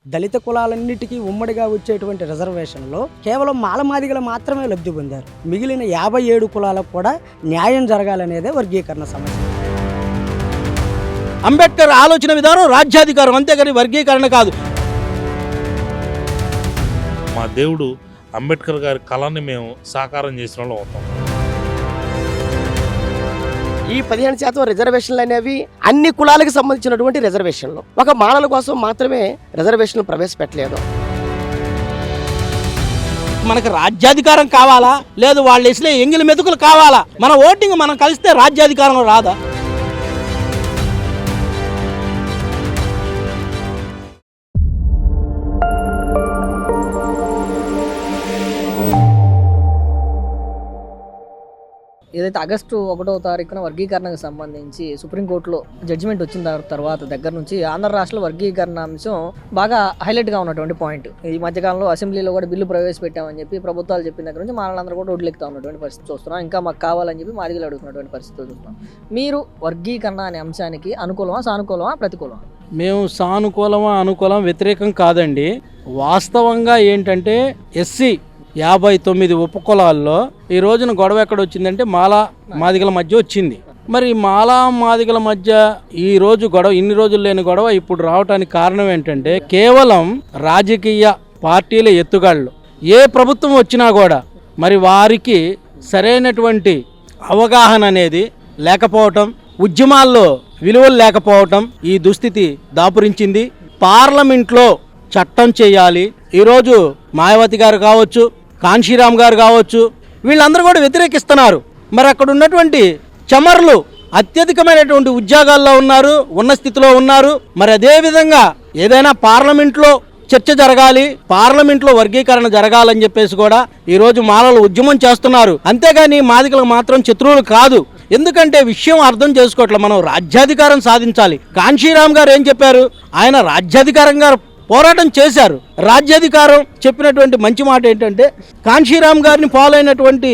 దళిత కులాలన్నిటికీ ఉమ్మడిగా వచ్చేటువంటి రిజర్వేషన్లో కేవలం మాలమాదిగలు మాత్రమే లబ్ధి పొందారు. మిగిలిన 57 కులాలకు కూడా న్యాయం జరగాలనేదే వర్గీకరణ సమస్య. అంబేద్కర్ ఆలోచన విధానం రాజ్యాధికారం, అంతేగాని వర్గీకరణ కాదు. మా దేవుడు అంబేద్కర్ గారి కళని మేము సాకారం చేసిన వాళ్ళు అవుతాం. ఈ 15% రిజర్వేషన్లు అనేవి అన్ని కులాలకు సంబంధించినటువంటి రిజర్వేషన్లు. ఒక మాలల కోసం మాత్రమే రిజర్వేషన్లు ప్రవేశపెట్టలేదు. మనకు రాజ్యాధికారం కావాలా, లేదు వాళ్ళు వేసిన ఎంగిలి మెతుకులు కావాలా? మన ఓటింగ్ మనం కలిస్తే రాజ్యాధికారం రాదా? ఏదైతే ఆగస్టు 1వ తారీఖున వర్గీకరణకు సంబంధించి సుప్రీంకోర్టులో జడ్జిమెంట్ వచ్చిన తర్వాత దగ్గర నుంచి ఆంధ్ర రాష్ట్రంలో వర్గీకరణ అంశం బాగా హైలైట్గా ఉన్నటువంటి పాయింట్. ఈ మధ్యకాలంలో అసెంబ్లీలో కూడా బిల్లు ప్రవేశపెట్టామని చెప్పి ప్రభుత్వాలు చెప్పిన దగ్గర నుంచి మాలందరూ కూడా రోడ్లెక్కుతా ఉన్నటువంటి పరిస్థితి చూస్తున్నాం. ఇంకా మాకు కావాలని చెప్పి మాదిగలు అడుగుతున్నటువంటి పరిస్థితి చూస్తున్నాం. మీరు వర్గీకరణ అనే అంశానికి అనుకూలమా, సానుకూలమా, ప్రతికూలమా? మేము సానుకూలమా అనుకూలం వ్యతిరేకం కాదండి. వాస్తవంగా ఏంటంటే ఎస్సీ 59 ఉపకులాల్లో ఈ రోజున గొడవ ఎక్కడ వచ్చిందంటే మాలా మాదిగల మధ్య వచ్చింది. మరి మాలా మాదిగల మధ్య ఈ రోజు గొడవ, ఇన్ని రోజులు లేని గొడవ ఇప్పుడు రావడానికి కారణం ఏంటంటే కేవలం రాజకీయ పార్టీల ఎత్తుగాళ్ళు. ఏ ప్రభుత్వం వచ్చినా కూడా మరి వారికి సరైనటువంటి అవగాహన అనేది లేకపోవటం, ఉద్యమాల్లో విలువలు లేకపోవటం ఈ దుస్థితి దాపురించింది. పార్లమెంట్లో చట్టం చేయాలి. ఈరోజు మాయావతి గారు కావచ్చు, కాన్షీరామ్ గారు కావచ్చు, వీళ్ళందరూ కూడా వ్యతిరేకిస్తున్నారు. మరి అక్కడ ఉన్నటువంటి చమర్లు అత్యధికమైనటువంటి ఉద్యోగాల్లో ఉన్నారు, ఉన్న స్థితిలో ఉన్నారు. మరి అదేవిధంగా ఏదైనా పార్లమెంట్లో చర్చ జరగాలి, పార్లమెంట్లో వర్గీకరణ జరగాలని చెప్పేసి కూడా ఈరోజు మాలలు ఉద్యమం చేస్తున్నారు. అంతేగాని మాదిగలకు మాత్రం శత్రువులు కాదు. ఎందుకంటే విషయం అర్థం చేసుకోవట్లేదు. మనం రాజ్యాధికారం సాధించాలి. కాన్షీరామ్ గారు ఏం చెప్పారు? ఆయన రాజ్యాధికారంగా పోరాటం చేశారు. రాజ్యాధికారం చెప్పినటువంటి మంచి మాట ఏంటంటే కాన్షీరామ్ గారిని ఫాలో అయినటువంటి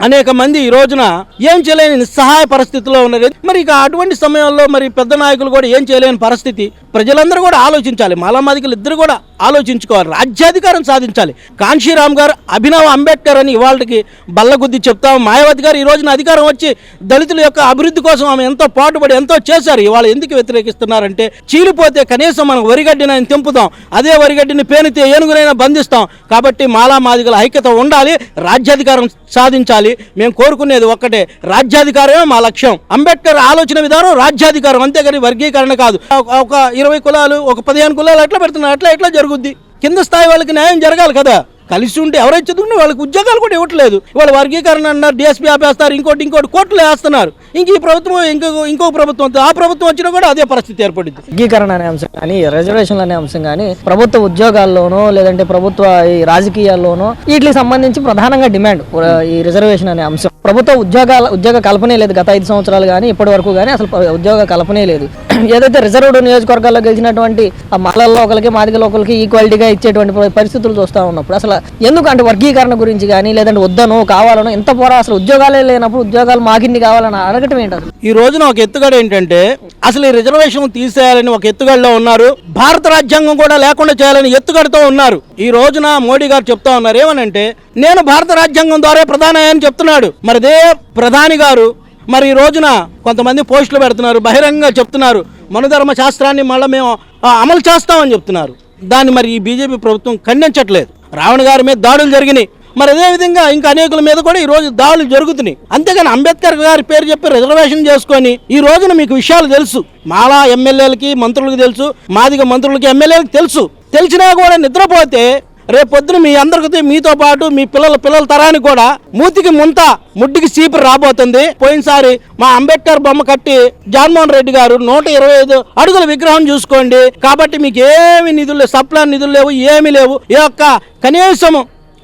అనేక మంది ఈ రోజున ఏం చేయలేని నిస్సహాయ పరిస్థితిలో ఉన్నారు. మరి ఇక అటువంటి సమయంలో మరి పెద్ద నాయకులు కూడా ఏం చేయలేని పరిస్థితి. ప్రజలందరూ కూడా ఆలోచించాలి, మాలామాదిగలు ఇద్దరు కూడా ఆలోచించుకోవాలి, రాజ్యాధికారం సాధించాలి. కాన్షీరామ్ గారు అభినవ్ అంబేద్కర్ అని ఇవాళకి బల్లగుద్ది చెప్తాం. మాయావతి గారు ఈ రోజున అధికారం వచ్చి దళితుల యొక్క అభివృద్ధి కోసం ఆమె ఎంతో పాటుపడి ఎంతో చేశారు. ఇవాళ ఎందుకు వ్యతిరేకిస్తున్నారంటే చీలిపోతే కనీసం మనం వరిగడ్డిని తెంపుతాం, అదే వరిగడ్డిని పేనితే ఏనుగునైనా బంధిస్తాం. కాబట్టి మాలామాదిగల ఐక్యత ఉండాలి, రాజ్యాధికారం సాధించాలి. మేము కోరుకునేది ఒక్కటే, రాజ్యాధికారమే మా లక్ష్యం. అంబేద్కర్ ఆలోచన విధానం రాజ్యాధికారం, అంతేగాని వర్గీకరణ కాదు. ఒక 20 కులాలు, ఒక 15 కులాలు ఎట్లా పెడుతున్నారు? ఎట్లా జరుగుద్ది? కింద స్థాయి వాళ్ళకి న్యాయం జరగాలి కదా. కలిసి ఉంటే ఎవరైతే చదువుకునే వాళ్ళకి ఉద్యోగాలు కూడా ఇవ్వట్లేదు. ఇవాళ వర్గీకరణ అన్నారు, డిఎస్పీ ఆపేస్తారు, ఇంకోటి కోర్టులు వేస్తున్నారు. ఈ ప్రభుత్వం ఇంకో ప్రభుత్వం, ఆ ప్రభుత్వం వచ్చినా కూడా అదే పరిస్థితి ఏర్పడింది. వర్గీకరణ అనే అంశం కానీ, రిజర్వేషన్లు అనే అంశం కానీ ప్రభుత్వ ఉద్యోగాల్లోనో లేదంటే ప్రభుత్వ ఈ రాజకీయాల్లోనో వీటికి సంబంధించి ప్రధానంగా డిమాండ్ ఈ రిజర్వేషన్ అనే అంశం. ప్రభుత్వ ఉద్యోగ కల్పనే లేదు గత 5 సంవత్సరాలు కానీ ఇప్పటి వరకు కానీ అసలు ఉద్యోగ కల్పనే లేదు. ఏదైతే రిజర్వ్డ్ నియోజకవర్గాల్లో గెలిచినటువంటి ఆ మాలల్లో ఒకరికి మాదిగలో ఒకరికి ఈక్వాలిటీగా ఇచ్చేటువంటి పరిస్థితులు చూస్తూ ఉన్నప్పుడు అసలు ఎందుకంటే వర్గీకరణ గురించి కానీ లేదంటే వద్దనో కావాలనో ఎంత పోరా, అసలు ఉద్యోగాలే లేనప్పుడు ఉద్యోగాలు మాకిన్ని కావాలని అడగటం ఏంటి? ఈ రోజున ఒక ఎత్తుగడ ఏంటంటే అసలు ఈ రిజర్వేషన్ తీసేయాలని ఒక ఎత్తుగడలో ఉన్నారు. భారత రాజ్యాంగం కూడా లేకుండా చేయాలని ఎత్తుగడతో ఉన్నారు. ఈ రోజున మోడీ గారు చెప్తా ఉన్నారు ఏమనంటే నేను భారత రాజ్యాంగం ద్వారా ప్రధాని అని చెప్తున్నాడు. మరి అదే ప్రధాని గారు మరి ఈ రోజున కొంతమంది పోస్టులు పెడుతున్నారు, బహిరంగంగా చెప్తున్నారు మనుధర్మ శాస్త్రాన్ని మళ్ళీ మేము అమలు చేస్తామని చెప్తున్నారు. దాన్ని మరి ఈ బీజేపీ ప్రభుత్వం ఖండించట్లేదు. రావణ్ గారి మీద దాడులు జరిగినాయి, మరి అదేవిధంగా ఇంకా అనేకుల మీద కూడా ఈ రోజు దాడులు జరుగుతున్నాయి. అంతేగాని అంబేద్కర్ గారి పేరు చెప్పి రిజర్వేషన్ చేసుకొని ఈ రోజున మీకు విషయాలు తెలుసు, మాలా ఎమ్మెల్యేలకి మంత్రులకు తెలుసు, మాదిగ మంత్రులకి ఎమ్మెల్యేలకు తెలుసు. తెలిసినా కూడా నిద్రపోతే రేపొద్దున మీ అందరికీ మీతో పాటు మీ పిల్లల తరానికి కూడా మూతికి ముంత ముడ్డికి చీపురు రాబోతుంది. పోయినసారి మా అంబేద్కర్ బొమ్మ కట్టి జగన్మోహన్ రెడ్డి గారు 125 అడుగుల విగ్రహం చూసుకోండి. కాబట్టి మీకు ఏమి నిధులు లేవు, సప్లాన్ నిధులు లేవు, ఏమీ లేవు. ఈ యొక్క కనీసం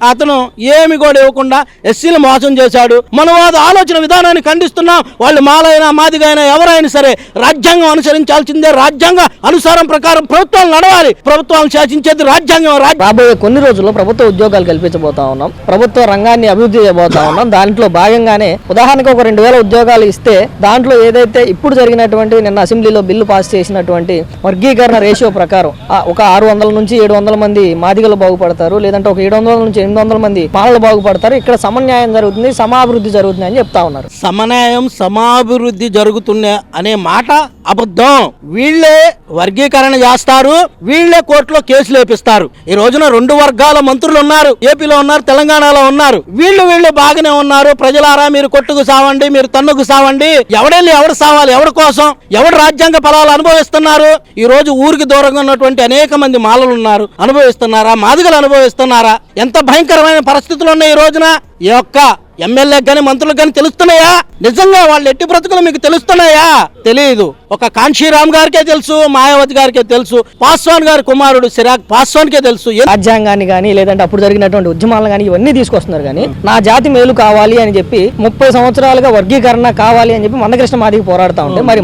అతను ఏమి కూడా ఇవ్వకుండా ఎస్సీలు మోసం చేశాడు. మనవాద ఆలోచన విధానాన్ని ఖండిస్తున్నాం. వాళ్ళు మాలైనా మాదిగైనా ఎవరైనా సరే రాజ్యాంగం అనుసరించాల్సిందే. రాజ్యాంగ అనుసారం ప్రకారం ప్రభుత్వాలు నడవాలి. ప్రభుత్వాలు శాసించేది రాజ్యాంగం. రాబోయే కొన్ని రోజుల్లో ప్రభుత్వ ఉద్యోగాలు కల్పించబోతా ఉన్నాం, ప్రభుత్వ రంగాన్ని అభివృద్ధి చేయబోతా ఉన్నాం. దాంట్లో భాగంగానే ఉదాహరణకు ఒక 2000 ఉద్యోగాలు ఇస్తే దాంట్లో ఏదైతే ఇప్పుడు జరిగినటువంటి నిన్న అసెంబ్లీలో బిల్లు పాస్ చేసినటువంటి వర్గీకరణ రేషియో ప్రకారం ఒక 600 నుంచి 700 మంది మాదిగలు బాగుపడతారు, లేదంటే ఒక 700 నుంచి 800 మంది మాలలు బాగుపడతారు. ఇక్కడ సమన్యాయం జరుగుతుంది, సమాభివృద్ధి జరుగుతుంది అని చెప్తా ఉన్నారు. సమన్యాయం సమాభివృద్ధి జరుగుతుంది అనే మాట అబద్ధం. వీళ్ళే వర్గీకరణ చేస్తారు, వీళ్ళే కోర్టులో కేసులు వేపిస్తారు. ఈ రోజున 2 వర్గాల మంత్రులు ఉన్నారు, ఏపీలో ఉన్నారు, తెలంగాణలో ఉన్నారు. వీళ్ళు బాగానే ఉన్నారు. ప్రజలారా మీరు కొట్టుకు సావండి, మీరు తన్నుకు సావండి. ఎవడెళ్ళి ఎవడు సావాలి, ఎవరి కోసం, ఎవడు రాజ్యాంగ ఫలాలు అనుభవిస్తున్నారు. ఈ రోజు ఊరికి దూరంగా ఉన్నటువంటి అనేక మంది మాలలు ఉన్నారు, అనుభవిస్తున్నారా? మాదిగలు అనుభవిస్తున్నారా? ఎంత భయంకరమైన పరిస్థితులు ఉన్నాయి ఈ రోజున. ఈ యొక్క ఎమ్మెల్యేకి కానీ మంత్రులకు కానీ తెలుస్తున్నాయా? నిజంగా వాళ్ళు ఎట్టి బ్రతుకులు మీకు తెలుస్తున్నాయా? తెలియదు. ఒక కాంశీరామ్ గారికే తెలుసు, మాయావతి గారికే తెలుసు, పాస్వాన్ గారి కుమారుడు చిరాగ్ పాస్వాన్కే తెలుసు. రాజ్యాంగాన్ని కానీ లేదంటే అప్పుడు జరిగినటువంటి ఉద్యమాలను కానీ ఇవన్నీ తీసుకొస్తున్నారు. కానీ నా జాతి మేలు కావాలి అని చెప్పి 30 సంవత్సరాలుగా వర్గీకరణ కావాలి అని చెప్పి మందకృష్ణ మాదిగ పోరాడుతూ ఉంటే మరి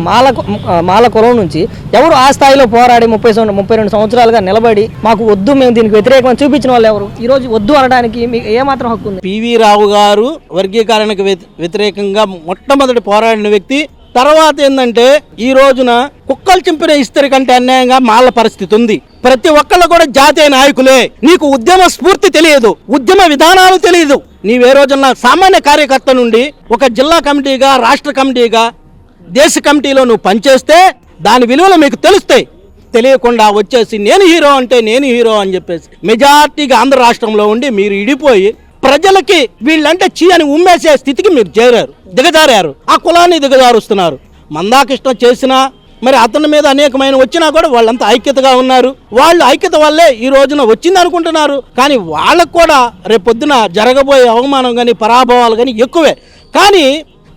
మాల కులం నుంచి ఎవరు ఆ స్థాయిలో పోరాడి 32 సంవత్సరాలుగా నిలబడి మాకు వద్దు, మేము దీనికి వ్యతిరేకమని చూపించిన వాళ్ళు ఎవరు? ఈ రోజు వద్దు అనడానికి మీకు ఏమాత్రం హక్కు ఉంది? పివి రావు గారు వర్గీకరణకు వ్యతిరేకంగా మొట్టమొదటి పోరాడిన వ్యక్తి. తర్వాత ఏంటంటే ఈ రోజున కుక్కలు చింపిన ఇస్తరి కంటే అన్యాయంగా మాల పరిస్థితి ఉంది. ప్రతి ఒక్కళ్ళు కూడా జాతీయ నాయకులే. నీకు ఉద్యమ స్ఫూర్తి తెలియదు, ఉద్యమ విధానాలు తెలియదు. నీవే రోజున సామాన్య కార్యకర్త నుండి ఒక జిల్లా కమిటీగా, రాష్ట్ర కమిటీగా, దేశ కమిటీలో నువ్వు పనిచేస్తే దాని విలువలు మీకు తెలుస్తాయి. తెలియకుండా వచ్చేసి నేను హీరో అంటే నేను హీరో అని చెప్పేసి మెజార్టీగా ఆంధ్ర రాష్ట్రంలో ఉండి మీరు ఇడిపోయి ప్రజలకి వీళ్ళంటే చీ అని ఉమ్మేసే స్థితికి మీరు దిగజారారు. ఆ కులాన్ని దిగజారుస్తున్నారు. మందాకృష్ణ చేసినా మరి అతని మీద అనేకమైన వచ్చినా కూడా వాళ్ళంతా ఐక్యతగా ఉన్నారు. వాళ్ళు ఐక్యత వల్లే ఈ రోజున వచ్చింది అనుకుంటున్నారు. కానీ వాళ్ళకు కూడా రేపొద్దున జరగబోయే అవమానం కానీ పరాభవాలు కానీ ఎక్కువే. కానీ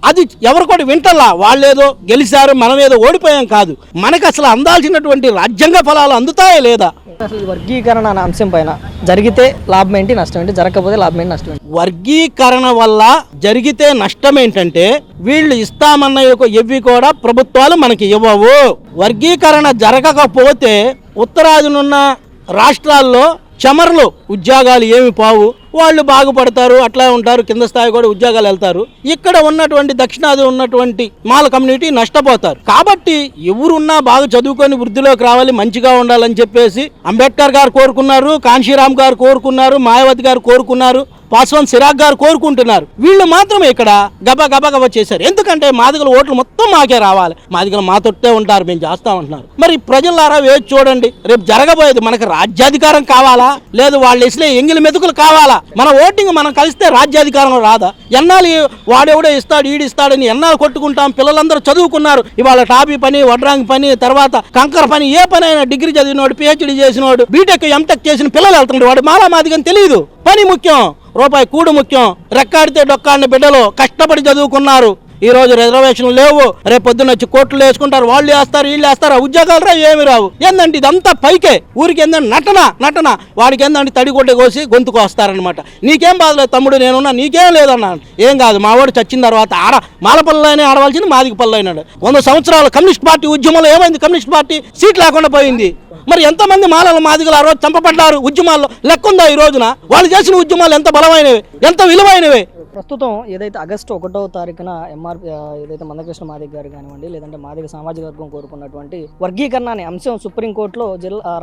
అది ఎవరు కూడా వింటల్లా. వాళ్ళేదో గెలిచారు, మనం ఏదో ఓడిపోయాం కాదు. మనకు అసలు అందాల్సినటువంటి రాజ్యాంగ ఫలాలు అందుతాయా లేదా? అసలు వర్గీకరణ అనే అంశం పైన జరిగితే లాభం ఏంటి, నష్టం ఏంటి? జరగకపోతే లాభం ఏంటి, నష్టం ఏంటి? వర్గీకరణ వల్ల జరిగితే నష్టం ఏంటంటే వీళ్ళు ఇస్తామన్న ఇవి కూడా ప్రభుత్వాలు మనకి ఇవ్వవు. వర్గీకరణ జరగకపోతే ఉత్తరాదినున్న రాష్ట్రాల్లో చమర్లు ఉద్యోగాలు ఏమి పావు, వాళ్ళు బాగుపడతారు, అట్లా ఉంటారు. కింద స్థాయి కూడా ఉద్యోగాలు వెళ్తారు. ఇక్కడ ఉన్నటువంటి దక్షిణాది ఉన్నటువంటి మాల కమ్యూనిటీ నష్టపోతారు. కాబట్టి ఎవరున్నా బాగా చదువుకొని వృద్ధిలోకి రావాలి, మంచిగా ఉండాలని చెప్పేసి అంబేద్కర్ గారు కోరుకున్నారు, కాంశీరామ్ గారు కోరుకున్నారు, మాయావతి గారు కోరుకున్నారు, పాస్వాన్ చిరాగ్ గారు కోరుకుంటున్నారు. వీళ్ళు మాత్రమే ఇక్కడ గబా చేశారు. ఎందుకంటే మాదిగల ఓట్లు మొత్తం మాకే రావాలి, మాదిగలు మా తొట్టే ఉంటారు, మేము చేస్తామంటున్నారు. మరి ప్రజలారా వేచి చూడండి. రేపు జరగబోయేది మనకు రాజ్యాధికారం కావాలా, లేదు వాళ్ళు ఇసలే ఎంగిలి మెతుకులు కావాలా? మన ఓటింగ్ మనం కలిస్తే రాజ్యాధికారం రాదా? ఎన్నాళ్ళు వాడెవడో ఇస్తాడు, ఈడిస్తాడని ఎన్నాళ్ళు కొట్టుకుంటాం? పిల్లలందరూ చదువుకున్నారు. ఇవాళ టాపీ పని, వడ్రాంగి పని, తర్వాత కంకర పని, ఏ పని అయినా డిగ్రీ చదివినోడు, పిహెచ్డి చేసినోడు, బీటెక్ ఎంటెక్ చేసిన పిల్లలు వెళ్తున్నాడు. వాడు మాలా మాదిగని తెలియదు. పని ముఖ్యం, రూపాయి కూడు ముఖ్యం. రెక్కాడితే డొక్కాడిన బిడ్డలు కష్టపడి చదువుకున్నారు. ఈ రోజు రిజర్వేషన్లు లేవు. రేపు పొద్దున్న వచ్చి కోర్టులు వేసుకుంటారు, వాళ్ళు వేస్తారు, వీళ్ళు వేస్తారు. ఉద్యోగాలు రా ఏమి రావు. ఏందంటే ఇదంతా పైకే. ఊరికి ఏందంటే నటన. వాడికి ఏందంటే తడిగుడ్డ కోసి గొంతుకు వస్తారనమాట. నీకేం బాధలేదు తమ్ముడు, నేనున్నా, నీకేం లేదన్నాను. ఏం కాదు, మా వాడు చచ్చిన తర్వాత మాల పల్లెనే ఆడవలసింది, మాదిగ పల్లె అయినాడు. 100 సంవత్సరాలు కమ్యూనిస్ట్ పార్టీ ఉద్యమంలో ఏమైంది? కమ్యూనిస్ట్ పార్టీ సీట్ లేకుండా పోయింది. మరి ఎంతమంది మాలలు మాదిగలు ఆ రోజు చంపబడ్డారు ఉద్యమాల్లో? లెక్కుందా ఈ రోజున? వాళ్ళు చేసిన ఉద్యమాలు ఎంత బలమైనవి, ఎంత విలువైనవి? ప్రస్తుతం ఏదైతే ఆగస్టు 1వ తారీఖున ఏదైతే మందకృష్ణ మాదిగ గారు కానివ్వండి, లేదంటే మాదిగ సామాజిక వర్గం కోరుకున్నటువంటి వర్గీకరణ అనే అంశం సుప్రీంకోర్టులో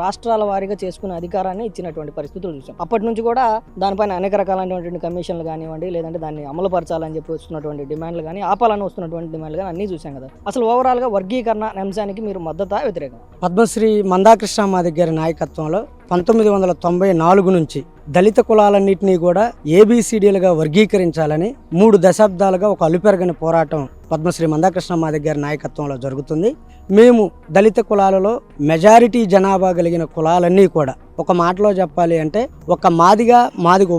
రాష్ట్రాల వారీగా చేసుకునే అధికారాన్ని ఇచ్చినటువంటి పరిస్థితులు చూసాం. అప్పటి నుంచి కూడా దానిపైన అనేక రకాలైనటువంటి కమిషన్లు కానివ్వండి, లేదంటే దాన్ని అమలు పరచాలని చెప్పి వస్తున్నటువంటి డిమాండ్లు కానీ, ఆపాలని వస్తున్నటువంటి డిమాండ్లు కానీ అన్నీ చూసాం కదా. అసలు ఓవరాల్ గా వర్గీకరణ అనే అంశానికి మీరు మద్దతా, వ్యతిరేకం? పద్మశ్రీ మందాకృష్ణ మాదిగ గారి నాయకత్వంలో 1994 నుంచి దళిత కులాలన్నింటినీ కూడా ఏబిసిడీలుగా వర్గీకరించాలని 3 దశాబ్దాలుగా ఒక అలుపెరగని పోరాటం పద్మశ్రీ మందాకృష్ణ మాదిగ గారి నాయకత్వంలో జరుగుతుంది. మేము దళిత కులాలలో మెజారిటీ జనాభా కలిగిన కులాలన్నీ కూడా, ఒక మాటలో చెప్పాలి అంటే ఒక మాదిగ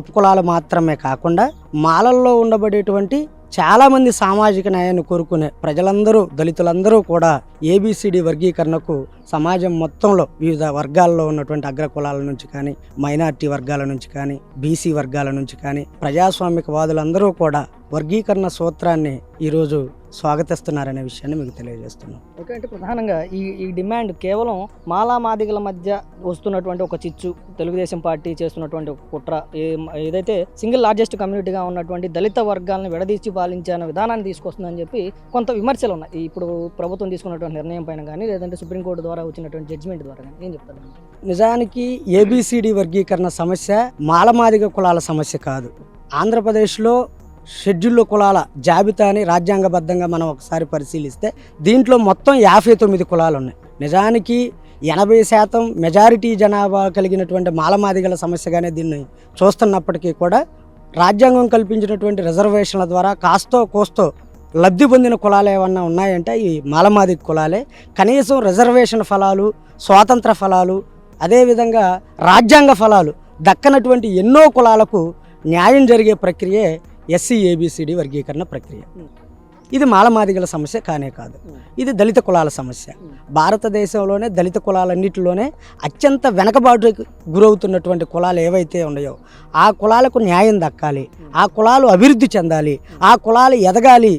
ఉపకులాలు మాత్రమే కాకుండా మాలల్లో ఉండబడేటువంటి చాలామంది సామాజిక న్యాయాన్ని కోరుకునే ప్రజలందరూ, దళితులందరూ కూడా ఏబిసిడి వర్గీకరణకు సమాజం మొత్తంలో వివిధ వర్గాల్లో ఉన్నటువంటి అగ్ర కులాల నుంచి కానీ, మైనారిటీ వర్గాల నుంచి కానీ, బీసీ వర్గాల నుంచి కానీ, ప్రజాస్వామికవాదులందరూ కూడా వర్గీకరణ సూత్రాన్ని ఈరోజు స్వాగతిస్తున్నారనే విషయాన్ని మీకు తెలియజేస్తున్నాం. ఓకే, అంటే ప్రధానంగా ఈ డిమాండ్ కేవలం మాలా మాదిగల మధ్య వస్తున్నటువంటి ఒక చిచ్చు, తెలుగుదేశం పార్టీ చేస్తున్నటువంటి ఒక కుట్ర, ఏదైతే సింగిల్ లార్జెస్ట్ కమ్యూనిటీగా ఉన్నటువంటి దళిత వర్గాలను విడదీసి పాలించిన విధానాన్ని తీసుకొస్తుందని చెప్పి కొంత విమర్శలు ఉన్నాయి. ఇప్పుడు ప్రభుత్వం తీసుకున్నటువంటి నిర్ణయం పైన కానీ, లేదంటే సుప్రీంకోర్టు ద్వారా వచ్చినటువంటి జడ్జిమెంట్ ద్వారా కానీ ఏం చెప్తారు? నిజానికి ఏబిసిడి వర్గీకరణ సమస్య మాలమాదిగ కులాల సమస్య కాదు. ఆంధ్రప్రదేశ్లో షెడ్యూల్ కులాల జాబితాని రాజ్యాంగబద్ధంగా మనం ఒకసారి పరిశీలిస్తే దీంట్లో మొత్తం 59 కులాలు ఉన్నాయి. నిజానికి 80% మెజారిటీ జనాభా కలిగినటువంటి మాలమాదిగల సమస్యగానే దీన్ని చూస్తున్నప్పటికీ కూడా రాజ్యాంగం కల్పించినటువంటి రిజర్వేషన్ల ద్వారా కాస్తో కోస్తో లబ్ధి పొందిన కులాలు ఏమన్నా ఉన్నాయంటే ఈ మాలమాదిగ కులాలే. కనీసం రిజర్వేషన్ ఫలాలు, స్వాతంత్ర ఫలాలు, అదేవిధంగా రాజ్యాంగ ఫలాలు దక్కనటువంటి ఎన్నో కులాలకు న్యాయం జరిగే ప్రక్రియే ఎస్సీ ఏబిసిడి వర్గీకరణ ప్రక్రియ. ఇది మాలమాదిగల సమస్య కానే కాదు, ఇది దళిత కులాల సమస్య. భారతదేశంలోనే దళిత కులాలన్నిటిలోనే అత్యంత వెనకబాటుకు గురవుతున్నటువంటి కులాలు ఏవైతే ఉన్నాయో ఆ కులాలకు న్యాయం దక్కాలి, ఆ కులాలు అభివృద్ధి చెందాలి, ఆ కులాలు ఎదగాలి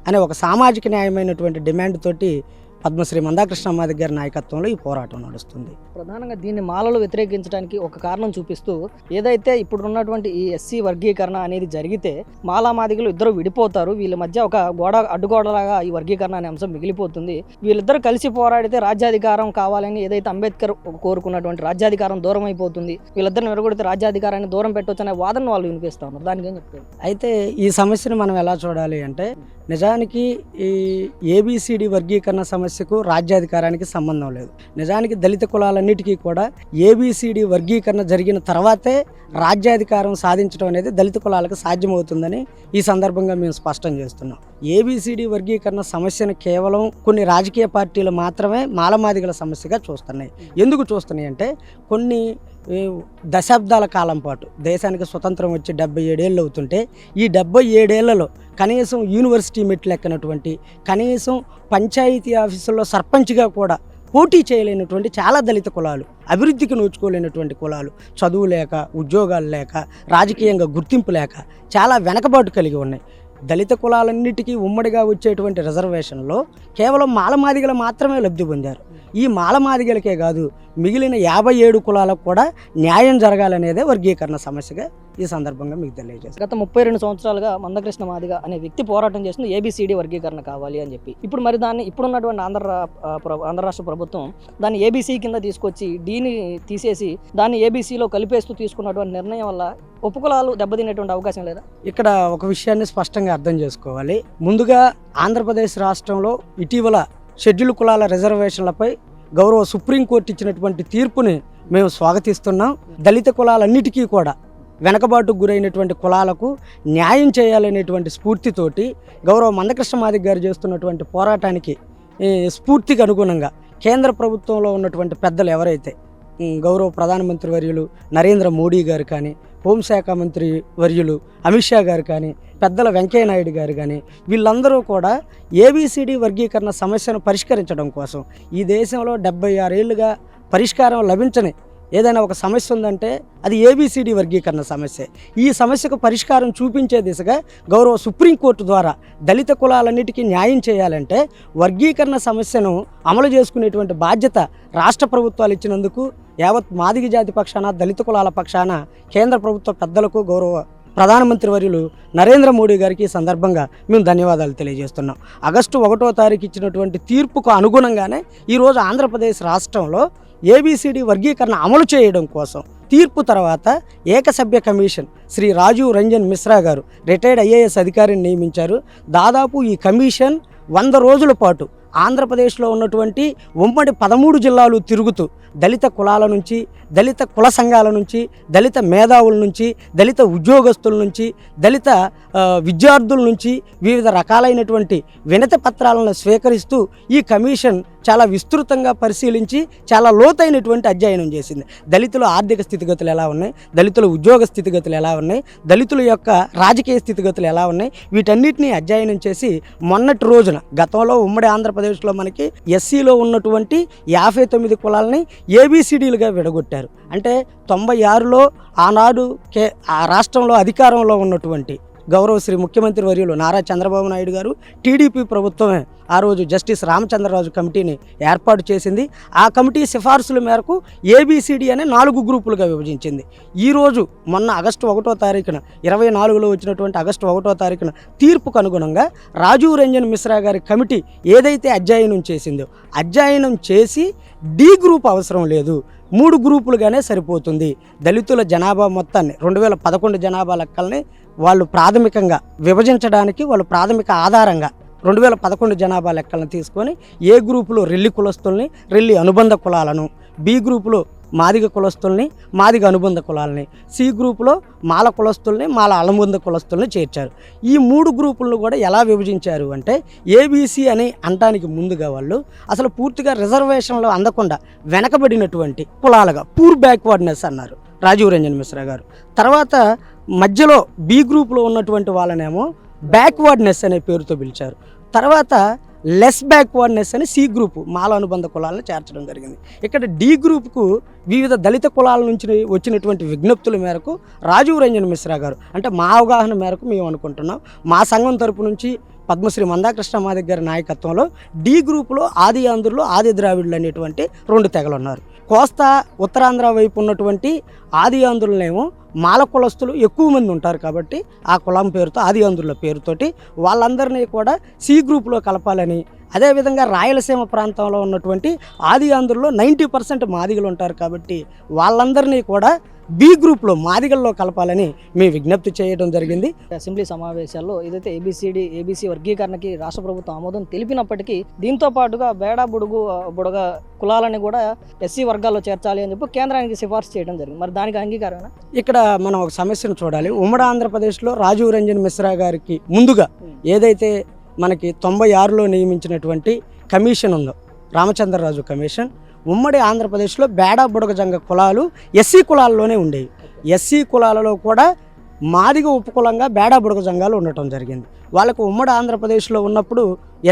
అనే ఒక సామాజిక న్యాయమైనటువంటి డిమాండ్ తోటి పద్మశ్రీ మందాకృష్ణమాదిగ గారి నాయకత్వంలో ఈ పోరాటం నడుస్తుంది. ప్రధానంగా దీన్ని మాలలు వ్యతిరేకించడానికి ఒక కారణం చూపిస్తూ, ఏదైతే ఇప్పుడు ఉన్నటువంటి ఈ ఎస్సీ వర్గీకరణ అనేది జరిగితే మాలామాదిగలు ఇద్దరు విడిపోతారు, వీళ్ళ మధ్య ఒక అడ్డుగోడలాగా ఈ వర్గీకరణ అనే అంశం మిగిలిపోతుంది, వీళ్ళిద్దరు కలిసి పోరాడితే రాజ్యాధికారం కావాలని ఏదైతే అంబేద్కర్ కోరుకున్నటువంటి రాజ్యాధికారం దూరం అయిపోతుంది, వీళ్ళిద్దరిని విరగొడితే రాజ్యాధికారాన్ని దూరం పెట్టవచ్చు అనే వాదన వాళ్ళు వినిపిస్తూ ఉన్నారు. దానికి ఏం చెప్తారు? అయితే ఈ సమస్యను మనం ఎలా చూడాలి అంటే, నిజానికి ఈ ఏబిసిడి వర్గీకరణ సమస్యకు రాజ్యాధికారానికి సంబంధం లేదు. నిజానికి దళిత కులాలన్నిటికీ కూడా ఏబిసిడి వర్గీకరణ జరిగిన తర్వాతే రాజ్యాధికారం సాధించడం అనేది దళిత కులాలకు సాధ్యమవుతుందని ఈ సందర్భంగా మేము స్పష్టం చేస్తున్నాం. ఏబిసిడి వర్గీకరణ సమస్యను కేవలం కొన్ని రాజకీయ పార్టీలు మాత్రమే మాలమాదిగల సమస్యగా చూస్తున్నాయి. ఎందుకు చూస్తున్నాయి అంటే, కొన్ని దశాబ్దాల కాలం పాటు దేశానికి స్వతంత్రం వచ్చి 77 ఏళ్ళు అవుతుంటే ఈ 77 ఏళ్లలో కనీసం యూనివర్సిటీ మెట్లు ఎక్కనటువంటి, కనీసం పంచాయతీ ఆఫీసుల్లో సర్పంచ్గా కూడా పోటీ చేయలేనటువంటి చాలా దళిత కులాలు, అభివృద్ధికి నోచుకోలేనటువంటి కులాలు, చదువు లేక, ఉద్యోగాలు లేక, రాజకీయంగా గుర్తింపు లేక చాలా వెనకబాటు కలిగి ఉన్నాయి. దళిత కులాలన్నిటికీ ఉమ్మడిగా వచ్చేటువంటి రిజర్వేషన్లో కేవలం మాలమాదిగలు మాత్రమే లబ్ధి పొందారు. ఈ మాలమాదిగలకే కాదు, మిగిలిన 57 కులాలకు కూడా న్యాయం జరగాలనేదే వర్గీకరణ సమస్యగా ఈ సందర్భంగా మీకు తెలియజేస్తాను. గత 32 సంవత్సరాలుగా మందకృష్ణ మాదిగ అనే వ్యక్తి పోరాటం చేస్తుంది ఏబిసిడి వర్గీకరణ కావాలి అని చెప్పి. ఇప్పుడు మరి దాన్ని ఇప్పుడున్నటువంటి ఆంధ్ర రాష్ట్ర ప్రభుత్వం దాన్ని ఏబిసి కింద తీసుకొచ్చి డీని తీసేసి దాన్ని ఏబిసిలో కలిపేస్తూ తీసుకున్నటువంటి నిర్ణయం వల్ల ఉపకులాలు దెబ్బతినేటువంటి అవకాశం లేదా? ఇక్కడ ఒక విషయాన్ని స్పష్టంగా అర్థం చేసుకోవాలి. ముందుగా ఆంధ్రప్రదేశ్ రాష్ట్రంలో ఇటీవల షెడ్యూల్ కులాల రిజర్వేషన్లపై గౌరవ సుప్రీంకోర్టు ఇచ్చినటువంటి తీర్పుని మేము స్వాగతిస్తున్నాం. దళిత కులాలన్నిటికీ కూడా వెనకబాటుకు గురైనటువంటి కులాలకు న్యాయం చేయాలనేటువంటి స్ఫూర్తితోటి గౌరవ మందకృష్ణమాదిగ గారు చేస్తున్నటువంటి పోరాటానికి స్ఫూర్తికి అనుగుణంగా కేంద్ర ప్రభుత్వంలో ఉన్నటువంటి పెద్దలు ఎవరైతే గౌరవ ప్రధానమంత్రి వర్యులు నరేంద్ర మోడీ గారు కానీ, హోంశాఖ మంత్రి వర్యులు అమిత్ షా గారు కానీ, పెద్దల వెంకయ్య నాయుడు గారు కానీ, వీళ్ళందరూ కూడా ఏబిసిడి వర్గీకరణ సమస్యను పరిష్కరించడం కోసం ఈ దేశంలో 76 ఏళ్ళుగా పరిష్కారం లభించని ఏదైనా ఒక సమస్య ఉందంటే అది ఏబిసిడి వర్గీకరణ సమస్య. ఈ సమస్యకు పరిష్కారం చూపించే దిశగా గౌరవ సుప్రీంకోర్టు ద్వారా దళిత కులాలన్నిటికీ న్యాయం చేయాలంటే వర్గీకరణ సమస్యను అమలు చేసుకునేటువంటి బాధ్యత రాష్ట్ర ప్రభుత్వాలు ఇచ్చినందుకు యావత్ మాదిగ జాతి పక్షాన, దళిత కులాల పక్షాన కేంద్ర ప్రభుత్వ పెద్దలకు, గౌరవ ప్రధానమంత్రి వర్యులు నరేంద్ర మోడీ గారికి ఈ సందర్భంగా మేము ధన్యవాదాలు తెలియజేస్తున్నాం. ఆగస్టు 1వ తారీఖు ఇచ్చినటువంటి తీర్పుకు అనుగుణంగానే ఈరోజు ఆంధ్రప్రదేశ్ రాష్ట్రంలో ఏబిసిడి వర్గీకరణ అమలు చేయడం కోసం తీర్పు తర్వాత ఏకసభ్య కమిషన్ శ్రీ రాజీవ్ రంజన్ మిశ్రా గారు రిటైర్డ్ IAS అధికారిని నియమించారు. దాదాపు ఈ కమిషన్ 100 రోజుల పాటు ఆంధ్రప్రదేశ్లో ఉన్నటువంటి ఉమ్మడి 13 జిల్లాలు తిరుగుతూ దళిత కులాల నుంచి, దళిత కుల సంఘాల నుంచి, దళిత మేధావుల నుంచి, దళిత ఉద్యోగస్తుల నుంచి, దళిత విద్యార్థుల నుంచి వివిధ రకాలైనటువంటి వినతి పత్రాలను స్వీకరిస్తూ ఈ కమిషన్ చాలా విస్తృతంగా పరిశీలించి చాలా లోతైనటువంటి అధ్యయనం చేసింది. దళితుల ఆర్థిక స్థితిగతులు ఎలా ఉన్నాయి, దళితుల ఉద్యోగ స్థితిగతులు ఎలా ఉన్నాయి, దళితుల యొక్క రాజకీయ స్థితిగతులు ఎలా ఉన్నాయి, వీటన్నిటినీ అధ్యయనం చేసి మొన్నటి రోజున గతంలో ఉమ్మడి ఆంధ్రప్రదేశ్లో మనకి ఎస్సీలో ఉన్నటువంటి 59 కులాలని ఏబిసిడీలుగా విడగొట్టారు. అంటే 96లో ఆనాడు ఆ రాష్ట్రంలో అధికారంలో ఉన్నటువంటి గౌరవ శ్రీ ముఖ్యమంత్రి వర్యులు నారా చంద్రబాబు నాయుడు గారు, టీడీపీ ప్రభుత్వమే ఆ రోజు జస్టిస్ రామచంద్రరాజు కమిటీని ఏర్పాటు చేసింది. ఆ కమిటీ సిఫార్సుల మేరకు ఏబిసిడి అనే 4 గ్రూపులుగా విభజించింది. ఈరోజు మొన్న ఆగస్టు 1వ తారీఖున 24లో వచ్చినటువంటి ఆగస్టు 1వ తారీఖున తీర్పుకు అనుగుణంగా రాజీవ్ రంజన్ మిశ్రా గారి కమిటీ ఏదైతే అధ్యయనం చేసిందో అధ్యయనం చేసి డి గ్రూప్ అవసరం లేదు, 3 గ్రూపులుగానే సరిపోతుంది. దళితుల జనాభా మొత్తాన్ని 2011 జనాభా లెక్కల్ని వాళ్ళు ప్రాథమికంగా విభజించడానికి వాళ్ళు ప్రాథమిక ఆధారంగా 2011 జనాభా లెక్కలను తీసుకొని ఏ గ్రూపులో రెల్లి కులస్తుల్ని, రెల్లి అనుబంధ కులాలను, బి గ్రూపులో మాదిగ కులస్తుల్ని, మాదిగ అనుబంధ కులాలని, సి గ్రూపులో మాల కులస్తుల్ని, మాల అనుబంధ కులస్తుల్ని చేర్చారు. ఈ 3 గ్రూపులను కూడా ఎలా విభజించారు అంటే ఏబీసీ అని అనటానికి ముందుగా వాళ్ళు అసలు పూర్తిగా రిజర్వేషన్లో అందకుండా వెనకబడినటువంటి కులాలుగా పూర్ బ్యాక్వర్డ్నెస్ అన్నారు రాజీవ్ రంజన్ మిశ్రా గారు. తర్వాత మధ్యలో బి గ్రూప్లో ఉన్నటువంటి వాళ్ళనేమో బ్యాక్వర్డ్నెస్ అనే పేరుతో పిలిచారు. తర్వాత లెస్ బ్యాక్వర్డ్నెస్ అని సి గ్రూపు మాల అనుబంధ కులాలను చేర్చడం జరిగింది. ఇక్కడ డి గ్రూప్కు వివిధ దళిత కులాల నుంచి వచ్చినటువంటి విజ్ఞప్తుల మేరకు రాజీవ్ రంజన్ మిశ్రా గారు, అంటే మా అవగాహన మేరకు మేము అనుకుంటున్నాం, మా సంఘం తరపు నుంచి పద్మశ్రీ మందాకృష్ణ మాదిగ గారి నాయకత్వంలో డి గ్రూపులో ఆది ఆంధ్రులు, ఆది ద్రావిడులు అనేటువంటి 2 తెగలు ఉన్నారు. కోస్తా ఉత్తరాంధ్ర వైపు ఉన్నటువంటి ఆది ఆంధ్రులనేమో మాల కులస్తులు ఎక్కువ మంది ఉంటారు కాబట్టి ఆ కులం పేరుతో ఆది ఆంధ్రుల పేరుతోటి వాళ్ళందరినీ కూడా సి గ్రూప్లో కలపాలని, అదేవిధంగా రాయలసీమ ప్రాంతంలో ఉన్నటువంటి ఆది ఆంధ్రుల్లో 90% మాదిగలు ఉంటారు కాబట్టి వాళ్ళందరినీ కూడా బి గ్రూప్లో మాదిగల్లో కలపాలని మేము విజ్ఞప్తి చేయడం జరిగింది. అసెంబ్లీ సమావేశాల్లో ఏదైతే ఏబీసీ వర్గీకరణకి రాష్ట్ర ప్రభుత్వం ఆమోదం తెలిపినప్పటికీ దీంతో పాటుగా బేడా బుడగ కులాలని కూడా ఎస్సీ వర్గాల్లో చేర్చాలి అని చెప్పి కేంద్రానికి సిఫార్సు చేయడం జరిగింది. మరి దానికి అంగీకారమేనా? ఇక్కడ మనం ఒక సమస్యను చూడాలి. ఉమ్మడి ఆంధ్రప్రదేశ్లో రాజీవ్ రంజన్ మిశ్రా గారికి ముందుగా ఏదైతే మనకి 96లో నియమించినటువంటి కమిషన్ ఉందో రామచంద్రరాజు కమిషన్, ఉమ్మడి ఆంధ్రప్రదేశ్లో బేడా బుడగ జంగ కులాలు ఎస్సీ కులాల్లోనే ఉండేవి. ఎస్సీ కులాలలో కూడా మాదిగ ఉపకులంగా బేడా బుడగ జంగాలు ఉండటం జరిగింది. వాళ్ళకు ఉమ్మడి ఆంధ్రప్రదేశ్లో ఉన్నప్పుడు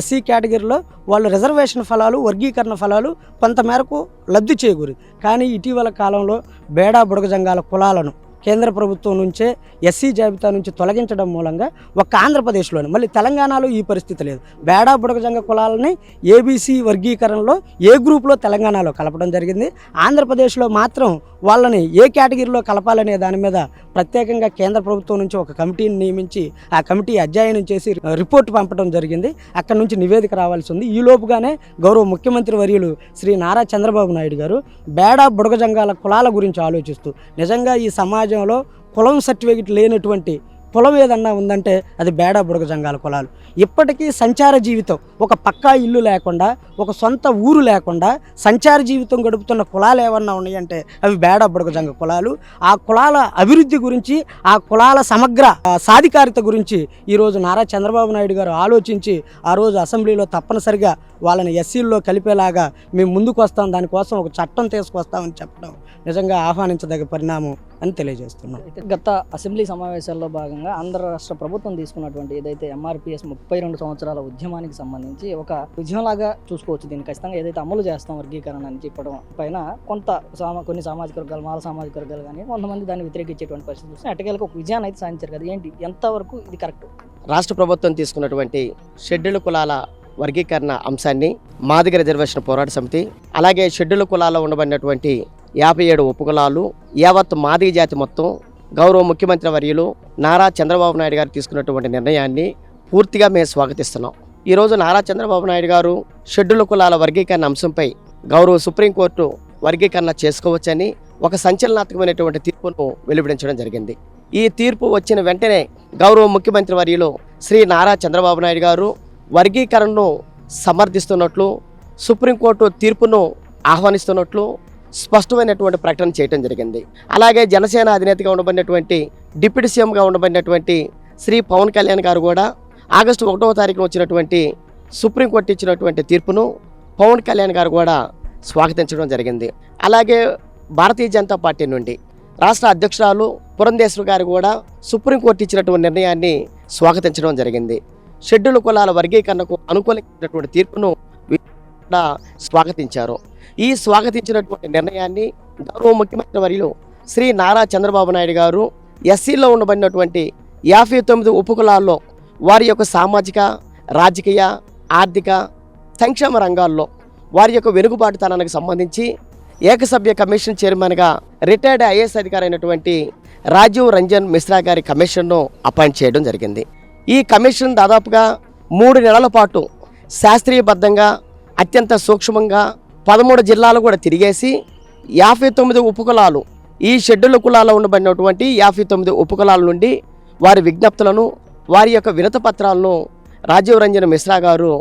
ఎస్సీ కేటగిరీలో వాళ్ళు రిజర్వేషన్ ఫలాలు, వర్గీకరణ ఫలాలు కొంతమేరకు లబ్ధి చేకూరి. కానీ ఇటీవల కాలంలో బేడా బుడగ జంగాల కులాలను కేంద్ర ప్రభుత్వం నుంచే ఎస్సీ జాబితా నుంచి తొలగించడం మూలంగా ఒక్క ఆంధ్రప్రదేశ్లోనే, మళ్ళీ తెలంగాణలో ఈ పరిస్థితి లేదు. బేడా బుడగజంగ కులాలని ఏబీసీ వర్గీకరణలో ఏ గ్రూప్లో తెలంగాణలో కలపడం జరిగింది. ఆంధ్రప్రదేశ్లో మాత్రం వాళ్ళని ఏ కేటగిరీలో కలపాలనే దాని మీద ప్రత్యేకంగా కేంద్ర ప్రభుత్వం నుంచి ఒక కమిటీని నియమించి ఆ కమిటీ అధ్యయనం చేసి రిపోర్ట్ పంపడం జరిగింది. అక్కడ నుంచి నివేదిక రావాల్సి ఉంది. ఈ లోపుగానే గౌరవ ముఖ్యమంత్రి వర్యులు శ్రీ నారా చంద్రబాబు నాయుడు గారు బేడా బుడగజంగాల కులాల గురించి ఆలోచిస్తూ నిజంగా ఈ సమాజంలో కులం సర్టిఫికెట్ లేనటువంటి కులం ఏదన్నా ఉందంటే అది బేడా బుడగ జంగాల కులాలు. ఇప్పటికీ సంచార జీవితం, ఒక పక్కా ఇల్లు లేకుండా, ఒక సొంత ఊరు లేకుండా సంచార జీవితం గడుపుతున్న కులాలు ఏమన్నా ఉన్నాయంటే అవి బేడా బుడగ జంగ కులాలు. ఆ కులాల అభివృద్ధి గురించి, ఆ కులాల సమగ్ర సాధికారిత గురించి ఈరోజు నారా చంద్రబాబు నాయుడు గారు ఆలోచించి ఆ రోజు అసెంబ్లీలో తప్పనిసరిగా వాళ్ళని ఎస్సీల్లో కలిపేలాగా మేము ముందుకు వస్తాం, దానికోసం ఒక చట్టం తీసుకొస్తామని చెప్పడం నిజంగా ఆహ్వానించదగ్గ పరిణామం అని తెలియజేస్తున్నాం. గత అసెంబ్లీ సమావేశాల్లో భాగంగా ఆంధ్ర రాష్ట్ర ప్రభుత్వం తీసుకున్నటువంటి ఏదైతే ఎంఆర్పిఎస్ 32 సంవత్సరాల ఉద్యమానికి సంబంధించి ఒక విజయంలాగా చూసుకోవచ్చు. దీన్ని ఖచ్చితంగా ఏదైతే అమలు చేస్తాం వర్గీకరణ అని చెప్పడం పైన కొన్ని సామాజిక వర్గాలు, మాల సామాజిక వర్గాలు కానీ కొంతమంది దాన్ని వ్యతిరేకించేటువంటి పరిస్థితి చూస్తే అటకేలకు ఒక విజయాన్ని అయితే సాధించారు కదా, ఏంటి ఎంతవరకు ఇది కరెక్ట్? రాష్ట్ర ప్రభుత్వం తీసుకున్నటువంటి షెడ్యూల్ కులాల వర్గీకరణ అంశాన్ని మాదిగ రిజర్వేషన్ పోరాట సమితి, అలాగే షెడ్యూల్ కులాల్లో ఉండబడినటువంటి 57 ఉపకులాలు, యావత్ మాదిగ జాతి మొత్తం గౌరవ ముఖ్యమంత్రి వర్యులు నారా చంద్రబాబు నాయుడు గారు తీసుకున్నటువంటి నిర్ణయాన్ని పూర్తిగా మేము స్వాగతిస్తున్నాం. ఈరోజు నారా చంద్రబాబు నాయుడు గారు షెడ్యూల్ కులాల వర్గీకరణ అంశంపై గౌరవ సుప్రీంకోర్టు వర్గీకరణ చేసుకోవచ్చని ఒక సంచలనాత్మకమైనటువంటి తీర్పును వెలువడించడం జరిగింది. ఈ తీర్పు వచ్చిన వెంటనే గౌరవ ముఖ్యమంత్రి వర్యులు శ్రీ నారా చంద్రబాబు నాయుడు గారు వర్గీకరణను సమర్థిస్తున్నట్లు, సుప్రీంకోర్టు తీర్పును ఆహ్వానిస్తున్నట్లు స్పష్టమైనటువంటి ప్రకటన చేయడం జరిగింది. అలాగే జనసేన అధినేతగా ఉండబడినటువంటి డిప్యూటీ సీఎంగా ఉండబడినటువంటి శ్రీ పవన్ కళ్యాణ్ గారు కూడా ఆగస్టు 1వ తారీఖున వచ్చినటువంటి సుప్రీంకోర్టు ఇచ్చినటువంటి తీర్పును పవన్ కళ్యాణ్ గారు కూడా స్వాగతించడం జరిగింది. అలాగే భారతీయ జనతా పార్టీ నుండి రాష్ట్ర అధ్యక్షురాలు పురంధేశ్వరి గారు కూడా సుప్రీంకోర్టు ఇచ్చినటువంటి నిర్ణయాన్ని స్వాగతించడం జరిగింది. షెడ్యూల్ కులాల వర్గీకరణకు అనుకూలమైనటువంటి తీర్పును కూడా స్వాగతించారు. ఈ స్వాగతించినటువంటి నిర్ణయాన్ని గౌరవ ముఖ్యమంత్రి వర్యులు శ్రీ నారా చంద్రబాబు నాయుడు గారు ఎస్సీలో ఉండబడినటువంటి 59 ఉపకులాల్లో వారి యొక్క సామాజిక, రాజకీయ, ఆర్థిక, సంక్షేమ రంగాల్లో వారి యొక్క వెనుకబాటుతనానికి సంబంధించి ఏకసభ్య కమిషన్ చైర్మన్గా రిటైర్డ్ ఐఏఎస్ అధికారి అయినటువంటి రాజీవ్ రంజన్ మిశ్రా గారి కమిషన్ను అపాయింట్ చేయడం జరిగింది. ఈ కమిషన్ దాదాపుగా 3 నెలల పాటు శాస్త్రీయబద్ధంగా అత్యంత సూక్ష్మంగా 13 జిల్లాలు కూడా తిరిగేసి 59 ఉపకులాలు, ఈ షెడ్యూల్ కులాల్లో ఉండబడినటువంటి 59 ఉపకులాల నుండి వారి విజ్ఞప్తులను, వారి యొక్క వినత పత్రాలను రాజీవ్ రంజన్ మిశ్రా గారు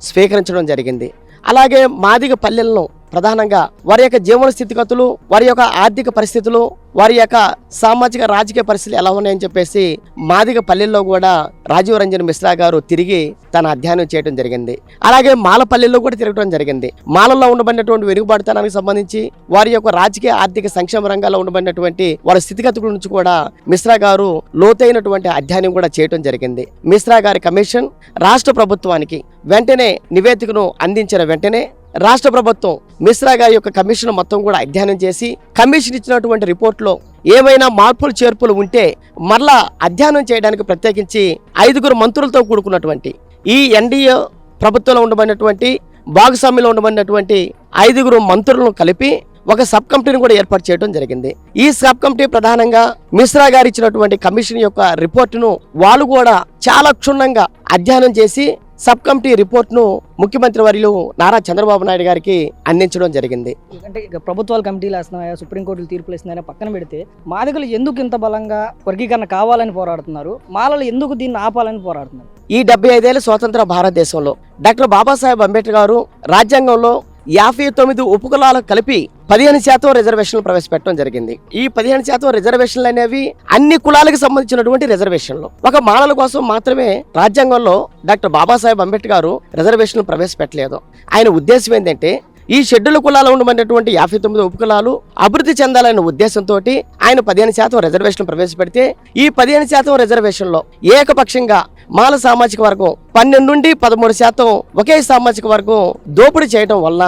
స్వీకరించడం జరిగింది. అలాగే మాదిగ పల్లెలను ప్రధానంగా వారి యొక్క జీవన స్థితిగతులు, వారి యొక్క ఆర్థిక పరిస్థితులు, వారి యొక్క సామాజిక రాజకీయ పరిస్థితులు ఎలా ఉన్నాయని చెప్పేసి మాదిగ పల్లెల్లో కూడా రాజీవ్ రంజన్ మిశ్రా గారు తిరిగి తన అధ్యయనం చేయడం జరిగింది. అలాగే మాల పల్లెల్లో కూడా తిరగడం జరిగింది. మాలలో ఉండబడినటువంటి వెనుకబాటుతనానికి సంబంధించి వారి యొక్క రాజకీయ, ఆర్థిక, సంక్షేమ రంగాల్లో ఉండబడినటువంటి వారి స్థితిగతుల నుంచి కూడా మిశ్రా గారు లోతైనటువంటి అధ్యయనం కూడా చేయడం జరిగింది. మిశ్రా గారి కమిషన్ రాష్ట్ర ప్రభుత్వానికి వెంటనే నివేదికను అందించిన వెంటనే రాష్ట్ర ప్రభుత్వం మిశ్రా గారి యొక్క కమిషన్ మొత్తం కూడా అధ్యయనం చేసి కమిషన్ ఇచ్చినటువంటి రిపోర్ట్లో ఏమైనా మార్పులు చేర్పులు ఉంటే మరలా అధ్యయనం చేయడానికి ప్రత్యేకించి 5 మంత్రులతో కూడుకున్నటువంటి ఈ ఎన్డీఏ ప్రభుత్వంలో ఉండబడినటువంటి భాగస్వామ్యంలో ఉండబడినటువంటి 5 మంత్రులను కలిపి ఒక సబ్ కమిటీని కూడా ఏర్పాటు చేయడం జరిగింది. ఈ సబ్ కమిటీ ప్రధానంగా మిశ్రా గారు ఇచ్చినటువంటి కమిషన్ యొక్క రిపోర్టును వాళ్ళు కూడా చాలా క్షుణ్ణంగా అధ్యయనం చేసి సబ్ కమిటీ రిపోర్ట్ను ముఖ్యమంత్రి వర్యులు నారా చంద్రబాబు నాయుడు గారికి అందించడం జరిగింది. అంటే ఇక ప్రభుత్వాలు కమిటీలు వేస్తున్నాయా, సుప్రీంకోర్టులు తీర్పులు ఇస్తున్నాయా పక్కన పెడితే మాదిగలు ఎందుకు ఇంత బలంగా వర్గీకరణ కావాలని పోరాడుతున్నారు, మాలలు ఎందుకు దీన్ని ఆపాలని పోరాడుతున్నారు? ఈ 75 ఏళ్ల స్వతంత్ర భారతదేశంలో డాక్టర్ బాబాసాహెబ్ అంబేద్కర్ గారు రాజ్యాంగంలో 59 ఉపకులాలకు కలిపి 15% రిజర్వేషన్లు ప్రవేశపెట్టడం జరిగింది. ఈ 15% రిజర్వేషన్లు అనేవి అన్ని కులాలకు సంబంధించినటువంటి రిజర్వేషన్లు. ఒక మాలల కోసం మాత్రమే రాజ్యాంగంలో డాక్టర్ బాబాసాహెబ్ అంబేద్కర్ గారు రిజర్వేషన్లు ప్రవేశపెట్టలేదు. ఆయన ఉద్దేశం ఏంటంటే ఈ షెడ్యూల్ కులాలు ఉండబడినటువంటి 59 ఉపకులాలు అభివృద్ధి చెందాలనే ఉద్దేశంతో ఆయన 15% రిజర్వేషన్ ప్రవేశపెడితే ఈ 15% రిజర్వేషన్లో ఏకపక్షంగా మాల సామాజిక వర్గం 12 నుండి 13% ఒకే సామాజిక వర్గం దోపిడీ చేయడం వల్ల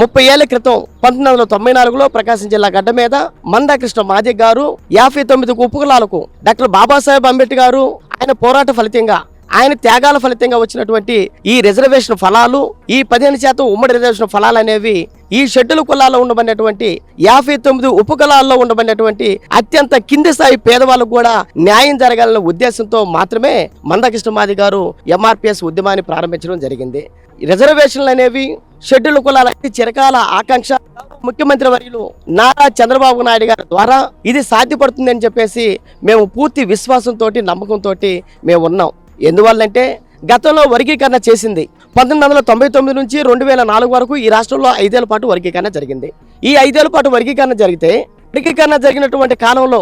30 ఏళ్ల క్రితం 1994లో ప్రకాశం జిల్లా గడ్డ మీద మందాకృష్ణ మాదిగ గారు 59 ఉపకులాలకు డాక్టర్ బాబాసాహెబ్ అంబేద్కర్ గారు ఆయన పోరాట ఫలితంగా, ఆయన త్యాగాల ఫలితంగా వచ్చినటువంటి ఈ రిజర్వేషన్ ఫలాలు, ఈ 15% ఉమ్మడి రిజర్వేషన్ ఫలాలు అనేవి ఈ షెడ్యూల్ కులాల్లో ఉండబడినటువంటి 59 ఉపకులాల్లో ఉండబడినటువంటి అత్యంత కింది స్థాయి పేదవాళ్ళకు కూడా న్యాయం జరగాలన్న ఉద్దేశంతో మాత్రమే మందకృష్ణ మాదిగ గారు ఎంఆర్పిఎస్ ఉద్యమాన్ని ప్రారంభించడం జరిగింది. రిజర్వేషన్లు అనేవి షెడ్యూల్ కులాల చిరకాల ఆకాంక్ష. ముఖ్యమంత్రి వర్యులు నారా చంద్రబాబు నాయుడు గారి ద్వారా ఇది సాధ్యపడుతుందని చెప్పేసి మేము పూర్తి విశ్వాసంతో, నమ్మకంతో మేము ఉన్నాం. ఎందువల్లంటే గతంలో వర్గీకరణ చేసింది 1999 నుంచి 2004 వరకు ఈ రాష్ట్రంలో 5 ఏళ్ల పాటు వర్గీకరణ జరిగింది. ఈ 5 ఏళ్ల పాటు వర్గీకరణ జరిగినటువంటి కాలంలో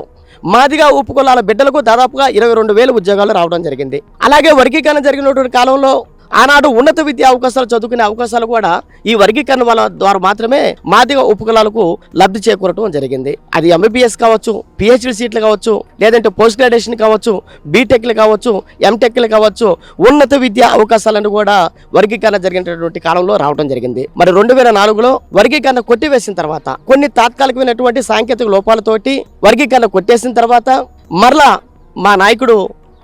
మాదిగా ఉపకులాల బిడ్డలకు దాదాపుగా 22,000 ఉద్యోగాలు రావడం జరిగింది. అలాగే వర్గీకరణ జరిగినటువంటి కాలంలో ఆనాడు ఉన్నత విద్యా అవకాశాలు చదువుకునే అవకాశాలు కూడా ఈ వర్గీకరణ వల్ల ద్వారా మాత్రమే మాదిగ ఉపకులాలకు లబ్ధి చేకూరటం జరిగింది. అది ఎంబీబీఎస్ కావచ్చు, పిహెచ్డి సీట్లు కావచ్చు, లేదంటే పోస్ట్ గ్రాడ్యుయేషన్ కావచ్చు, బీటెక్లు కావచ్చు, ఎంటెక్లు కావచ్చు, ఉన్నత విద్యా అవకాశాలను కూడా వర్గీకరణ జరిగినటువంటి కాలంలో రావడం జరిగింది. మరి 2004లో వర్గీకరణ కొట్టివేసిన తర్వాత కొన్ని తాత్కాలికమైనటువంటి సాంకేతిక లోపాలతోటి వర్గీకరణ కొట్టేసిన తర్వాత మరలా మా నాయకుడు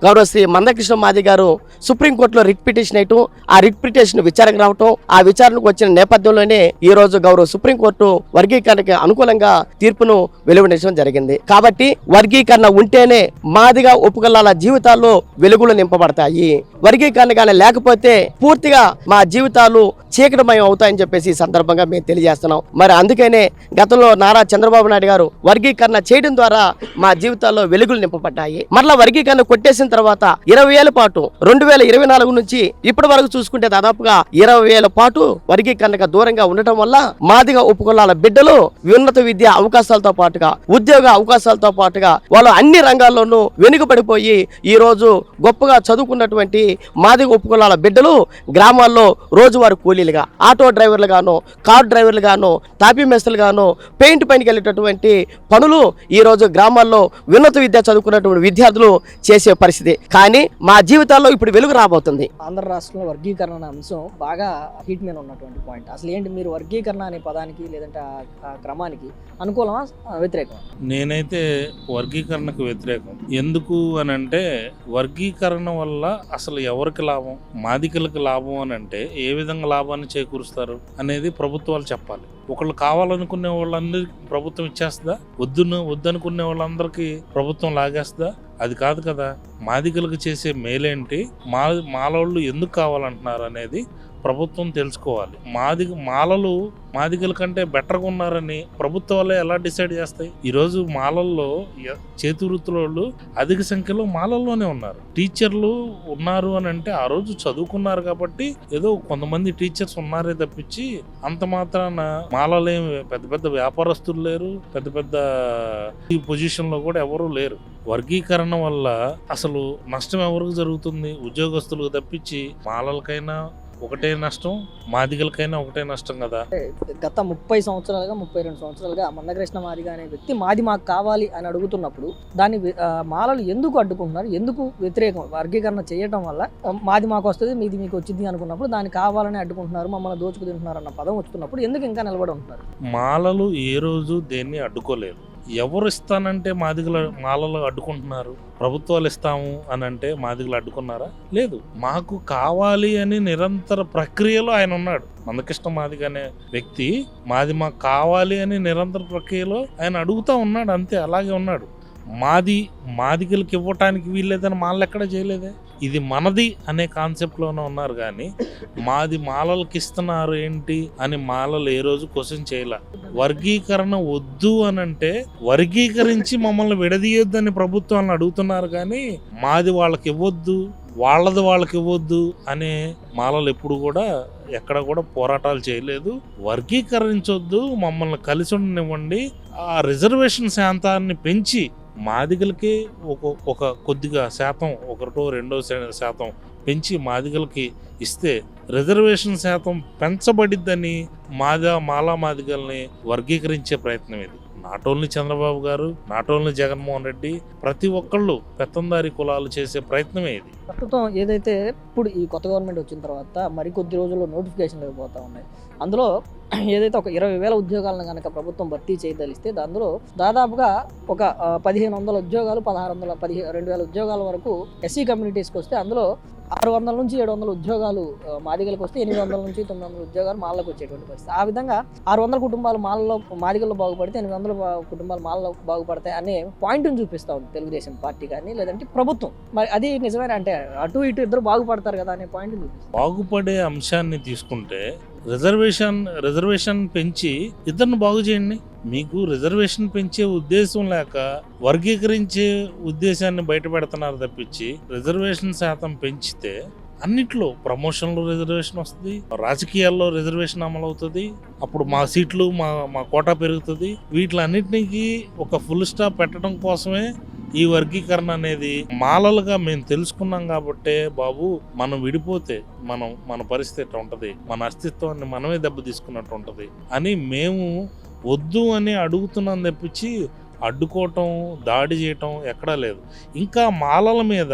గౌరవ శ్రీ మందకృష్ణ మాదిగ గారు సుప్రీంకోర్టులో రిట్ పిటిషన్ వేయటం, ఆ రిట్ పిటిషన్ విచారణకు రావటం, ఆ విచారణకు వచ్చిన నేపథ్యంలోనే ఈ రోజు గౌరవ సుప్రీంకోర్టు వర్గీకరణకి అనుకూలంగా తీర్పును వెలువరించడం జరిగింది. కాబట్టి వర్గీకరణ ఉంటేనే మాదిగ ఉపకులాల జీవితాల్లో వెలుగులు నింపబడతాయి. వర్గీకరణ కానీ లేకపోతే పూర్తిగా మా జీవితాలు చీకటిమయం అవుతాయని చెప్పేసి ఈ సందర్భంగా మేము తెలియజేస్తున్నాం. మరి అందుకనే గతంలో నారా చంద్రబాబు నాయుడు గారు వర్గీకరణ చేయడం ద్వారా మా జీవితాల్లో వెలుగులు నింపబడ్డాయి. మరలా వర్గీకరణ కొట్టేసిన చేసిన తర్వాత 20 ఏళ్ల పాటు 2024 నుంచి ఇప్పటి వరకు చూసుకుంటే దాదాపుగా 20 ఏళ్ల పాటు వర్గీకరణకు దూరంగా ఉండటం వల్ల మాదిగ ఉపకులాల బిడ్డలు ఉన్నత విద్యా అవకాశాలతో పాటుగా ఉద్యోగ అవకాశాలతో పాటుగా వాళ్ళు అన్ని రంగాల్లోనూ వెనుకబడిపోయి ఈ రోజు గొప్పగా చదువుకున్నటువంటి మాదిగ ఉపకులాల బిడ్డలు గ్రామాల్లో రోజువారీ కూలీలుగా ఆటో డ్రైవర్లు గాను కార్ డ్రైవర్లు గాను తాపీ మేస్త్రులు గాను పెయింట్ పనికి వెళ్ళేటటువంటి పనులు ఈ రోజు గ్రామాల్లో ఉన్నత విద్య చదువుకున్నటువంటి విద్యార్థులు చేసే పరిస్థితి. కానీ మా జీవితాల్లో ఇప్పుడు వెలుగు రాబోతుంది. ఆంధ్ర రాష్ట్రంలో వర్గీకరణ అనే అంశం బాగా హీట్ మీద ఉన్నటువంటి పాయింట్. అసలు ఏంటి, మీరు వర్గీకరణ అనే పదానికి లేదంటే ఆ క్రమానికి అనుకూలమా వ్యతిరేకమా? నేనైతే వర్గీకరణకు వ్యతిరేకం. ఎందుకు అని అంటే వర్గీకరణ వల్ల అసలు ఎవరికి లాభం, మాదికలకు లాభం అని అంటే ఏ విధంగా లాభాన్ని చేకూరుస్తారు అనేది ప్రభుత్వాలు చెప్పాలి. ఒకళ్ళు కావాలనుకునే వాళ్ళందరికీ ప్రభుత్వం ఇచ్చేస్తుందా? వద్దనుకునే వాళ్ళందరికీ ప్రభుత్వం లాగేస్తుందా? అది కాదు కదా. మాదిగలకు చేసే మేలేంటి, మాలవాళ్ళు ఎందుకు కావాలంటున్నారు అనేది ప్రభుత్వం తెలుసుకోవాలి. మాలలు మాదిగల కంటే బెటర్గా ఉన్నారని ప్రభుత్వాలే ఎలా డిసైడ్ చేస్తాయి? ఈరోజు మాలల్లో చేతి వృత్తుల వాళ్ళు అధిక సంఖ్యలో మాలల్లోనే ఉన్నారు. టీచర్లు ఉన్నారు అని అంటే ఆ రోజు చదువుకున్నారు కాబట్టి ఏదో కొంతమంది టీచర్స్ ఉన్నారే తప్పించి అంత మాత్రాన మాలలేం పెద్ద పెద్ద వ్యాపారస్తులు లేరు, పెద్ద పెద్ద ఈ పొజిషన్లో కూడా ఎవరూ లేరు. వర్గీకరణ వల్ల అసలు నష్టం ఎవరికి జరుగుతుంది? ఉద్యోగస్తులకు తప్పించి మాలలకైనా ఒకటే నష్టం, మాదిగలకైనా ఒకటే నష్టం కదా. గత 32 సంవత్సరాలుగా మందకృష్ణ మాదిగ అనే వ్యక్తి మాది మాకు కావాలి అని అడుగుతున్నప్పుడు దాన్ని మాలలు ఎందుకు అడ్డుకుంటున్నారు, ఎందుకు వ్యతిరేకం? వర్గీకరణ చేయటం వల్ల మాది మాకు వస్తుంది, మీది మీకు వచ్చింది అనుకున్నప్పుడు దాన్ని కావాలని అడ్డుకుంటున్నారు, మమ్మల్ని దోచుకు తింటున్నారు అన్న పదం వస్తున్నప్పుడు ఎందుకు ఇంకా నిలబడి ఉంటున్నారు? మాలలు ఏ రోజు దేన్ని అడ్డుకోలేదు. ఎవరు ఇస్తానంటే మాలలు అడ్డుకుంటున్నారు? ప్రభుత్వాలు ఇస్తాము అని అంటే మాదిగలు అడ్డుకున్నారా? లేదు. మాకు కావాలి అని నిరంతర ప్రక్రియలో ఆయన ఉన్నాడు. మందకృష్ణ మాదిగ అనే వ్యక్తి మాకు కావాలి అని నిరంతర ప్రక్రియలో ఆయన అడుగుతా ఉన్నాడు. అంతే, అలాగే ఉన్నాడు. మాదిగలకి ఇవ్వటానికి వీల్లేదని మాలలు ఎక్కడ చేయలేదే. ఇది మనది అనే కాన్సెప్ట్లోనే ఉన్నారు కానీ మాలలకి ఇస్తున్నారు ఏంటి అని మాలలు ఏ రోజు క్వశ్చన్ చేయలే. వర్గీకరణ వద్దు అని అంటే వర్గీకరించి మమ్మల్ని విడదీయొద్దని ప్రభుత్వాలను అడుగుతున్నారు కానీ మాది వాళ్ళకి ఇవ్వద్దు, వాళ్ళకి ఇవ్వద్దు అనే మాలలు ఎప్పుడు కూడా ఎక్కడ కూడా పోరాటాలు చేయలేదు. వర్గీకరించొద్దు, మమ్మల్ని కలిసి ఉండనివ్వండి, ఆ రిజర్వేషన్ శాతాన్ని పెంచి మాదిగలకి ఒక కొద్దిగా శాతం, 1-2% పెంచి మాదిగలకి ఇస్తే రిజర్వేషన్ శాతం పెంచబడిద్దని మాదిగల్ని వర్గీకరించే ప్రయత్నం ఇది. నాట్ ఓన్లీ చంద్రబాబు గారు, నాట్ ఓన్లీ జగన్మోహన్ రెడ్డి, ప్రతి ఒక్కళ్ళు పెత్తందారి కులాలు చేసే ప్రయత్నమే ఇది. ప్రస్తుతం ఏదైతే ఇప్పుడు ఈ కొత్త గవర్నమెంట్ వచ్చిన తర్వాత మరికొద్ది రోజుల్లో నోటిఫికేషన్లు పోతా ఉన్నాయి. అందులో ఏదైతే ఒక 20,000 ఉద్యోగాలను కనుక ప్రభుత్వం భర్తీ చేయదలిస్తే అందులో దాదాపుగా ఒక 1,500 ఉద్యోగాలు, 2,000 ఉద్యోగాల వరకు ఎస్సీ కమ్యూనిటీస్కి వస్తే అందులో 600 నుంచి 700 ఉద్యోగాలు మాదిగలకు వస్తే 800 నుంచి 900 ఉద్యోగాలు మాలకు వచ్చేటువంటి పరిస్థితి. ఆ విధంగా 600 కుటుంబాలు మాదిగల్లో బాగుపడితే 800 కుటుంబాలు మాలలో బాగుపడతాయి అనే పాయింట్ని చూపిస్తూ ఉంది తెలుగుదేశం పార్టీ కానీ లేదంటే ప్రభుత్వం. మరి అది నిజమేనా? అంటే అటు ఇటు ఇద్దరు బాగుపడతారు కదా అనే పాయింట్ చూపిస్తుంది. బాగుపడే అంశాన్ని తీసుకుంటే రిజర్వేషన్ పెంచి ఇద్దరిని బాగు చేయండి. మీకు రిజర్వేషన్ పెంచే ఉద్దేశం లేక వర్గీకరించే ఉద్దేశాన్ని బయట పెడుతున్నారు తప్పించి రిజర్వేషన్ శాతం పెంచితే అన్నిట్లో ప్రమోషన్లో రిజర్వేషన్ వస్తుంది, రాజకీయాల్లో రిజర్వేషన్ అమలు అవుతుంది, అప్పుడు మా సీట్లు మా కోటా పెరుగుతుంది. వీటిలన్నిటికీ ఒక ఫుల్ స్టాప్ పెట్టడం కోసమే ఈ వర్గీకరణ అనేది మాలలుగా మేము తెలుసుకున్నాం కాబట్టే బాబు మనం విడిపోతే మన పరిస్థితి ఎట్లా ఉంటుంది, మన అస్తిత్వాన్ని మనమే దెబ్బ తీసుకున్నట్టు ఉంటుంది అని మేము వద్దు అని అడుగుతున్నాం తప్పించి అడ్డుకోవటం, దాడి చేయటం ఎక్కడా లేదు. ఇంకా మాలల మీద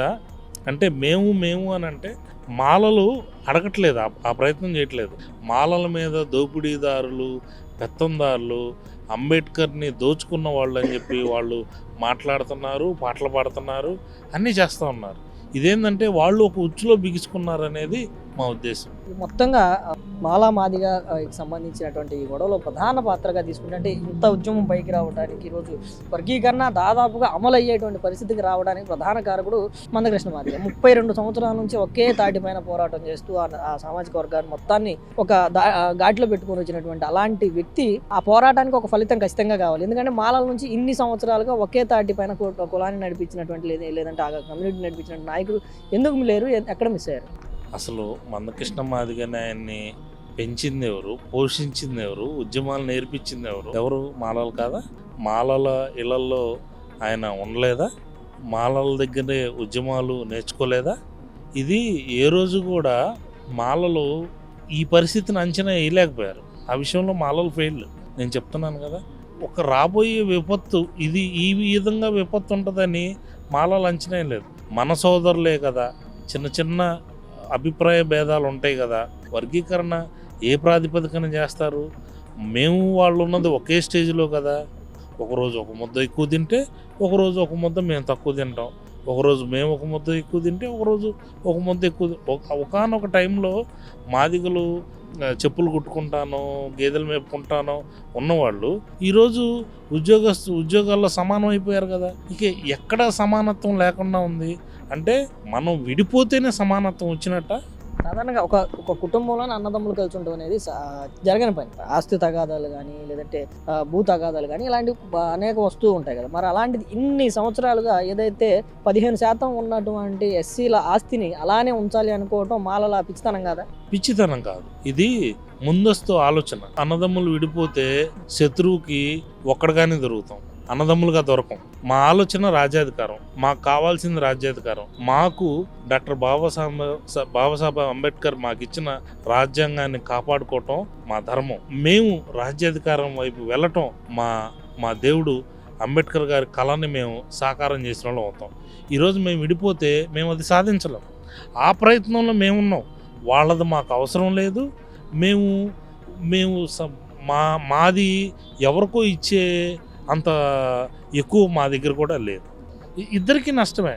అంటే మేము అని అంటే మాలలు అడగట్లేదు, ఆ ప్రయత్నం చేయట్లేదు. మాలల మీద దోపిడీదారులు, పెత్తందారులు, అంబేద్కర్ని దోచుకున్న వాళ్ళు అని చెప్పి వాళ్ళు మాట్లాడుతున్నారు, పాటలు పాడుతున్నారు, అన్నీ చేస్తూ ఉన్నారు. ఇదేంటంటే వాళ్ళు ఒక ఉచ్చులో బిగుసుకున్నారు అనేది మా ఉద్దేశం. మొత్తంగా మాలా మాదిగా సంబంధించినటువంటి ఈ గొడవలో ప్రధాన పాత్రగా తీసుకుంటే ఇంత ఉద్యమం పైకి రావడానికి ఈరోజు వర్గీకరణ దాదాపుగా అమలు అయ్యేటువంటి పరిస్థితికి రావడానికి ప్రధాన కారకుడు మందకృష్ణ మాదిగ. 32 సంవత్సరాల నుంచి ఒకే తాటిపైన పోరాటం చేస్తూ ఆ సామాజిక వర్గాన్ని మొత్తాన్ని ఒక ఘాట్లో పెట్టుకొని వచ్చినటువంటి అలాంటి వ్యక్తి ఆ పోరాటానికి ఒక ఫలితం ఖచ్చితంగా కావాలి. ఎందుకంటే మాలల నుంచి ఇన్ని సంవత్సరాలుగా ఒకే తాటిపైన కులాన్ని నడిపించినటువంటి లేదంటే ఆ కమ్యూనిటీ నడిపించిన నాయకుడు ఎందుకు లేరు, ఎక్కడ మిస్ అయ్యారు? అసలు మందకృష్ణ మాదిగని ఆయన్ని పెంచింది ఎవరు, పోషించింది ఎవరు, ఉద్యమాలు నేర్పించింది ఎవరు మాలలు కాదా? మాలల ఇళ్లలో ఆయన ఉండలేదా? మాలల దగ్గరే ఉద్యమాలు నేర్చుకోలేదా? ఇది ఏ రోజు కూడా మాలలు ఈ పరిస్థితిని అంచనా వేయలేకపోయారు. ఆ విషయంలో మాలలు ఫెయిల్. నేను చెప్తున్నాను కదా, ఒక రాబోయే విపత్తు ఇది ఈ విధంగా విపత్తు ఉంటుందని మాలలు అంచనా లేదు. మన సోదరులే కదా, చిన్న చిన్న అభిప్రాయ భేదాలు ఉంటాయి కదా, వర్గీకరణ ఏ ప్రాతిపదికన చేస్తారు? మేము వాళ్ళు ఉన్నది ఒకే స్టేజ్లో కదా. ఒకరోజు ఒక ముద్ద ఎక్కువ తింటే ఒకరోజు ఒక ముద్ద మేము తక్కువ తింటాం, ఒకరోజు మేము ఒక ముద్ద ఎక్కువ తింటే ఒకరోజు ఒక ముద్ద ఎక్కువ. ఒకనొక టైంలో మాదిగలు చెప్పులు కుట్టుకుంటాను, గేదెలు మేపుకుంటాను ఉన్నవాళ్ళు ఈరోజు ఉద్యోగాల్లో సమానం అయిపోయారు కదా. ఇక ఎక్కడ సమానత్వం లేకుండా ఉంది అంటే మనం విడిపోతేనే సమానత్వం వచ్చినట్ట. సాధారణంగా ఒక కుటుంబంలోనే అన్నదమ్ములు కలిసి ఉండడం అనేది జరగని పని. ఆస్తి తగాదాలు కానీ లేదంటే భూ తగాదాలు కానీ ఇలాంటి అనేక వస్తువులు ఉంటాయి కదా. మరి అలాంటిది ఇన్ని సంవత్సరాలుగా ఏదైతే 15% ఉన్నటువంటి ఎస్సీల ఆస్తిని అలానే ఉంచాలి అనుకోవటం మాలల పిచ్చితనం కాదా? పిచ్చితనం కాదు, ఇది ముందస్తు ఆలోచన. అన్నదమ్ములు విడిపోతే శత్రువుకి ఒక్కడిగానే దొరుకుతాం, అన్నదమ్ములుగా దొరకం. మా ఆలోచన రాజ్యాధికారం, మాకు కావాల్సింది రాజ్యాధికారం. మాకు డాక్టర్ బాబాసాహెబ్ అంబేద్కర్ మాకు ఇచ్చిన రాజ్యాంగాన్ని కాపాడుకోవటం మా ధర్మం. మేము రాజ్యాధికారం వైపు వెళ్ళటం మా దేవుడు అంబేద్కర్ గారి కళని మేము సాకారం చేసిన వాళ్ళు అవుతాం. ఈరోజు మేము విడిపోతే మేము అది సాధించలేం. ఆ ప్రయత్నంలో మేమున్నాం. వాళ్ళది మాకు అవసరం లేదు. మేము మాది ఎవరికో ఇచ్చే అంత ఎక్కువ మా దగ్గర కూడా లేదు. ఇద్దరికీ నష్టమే.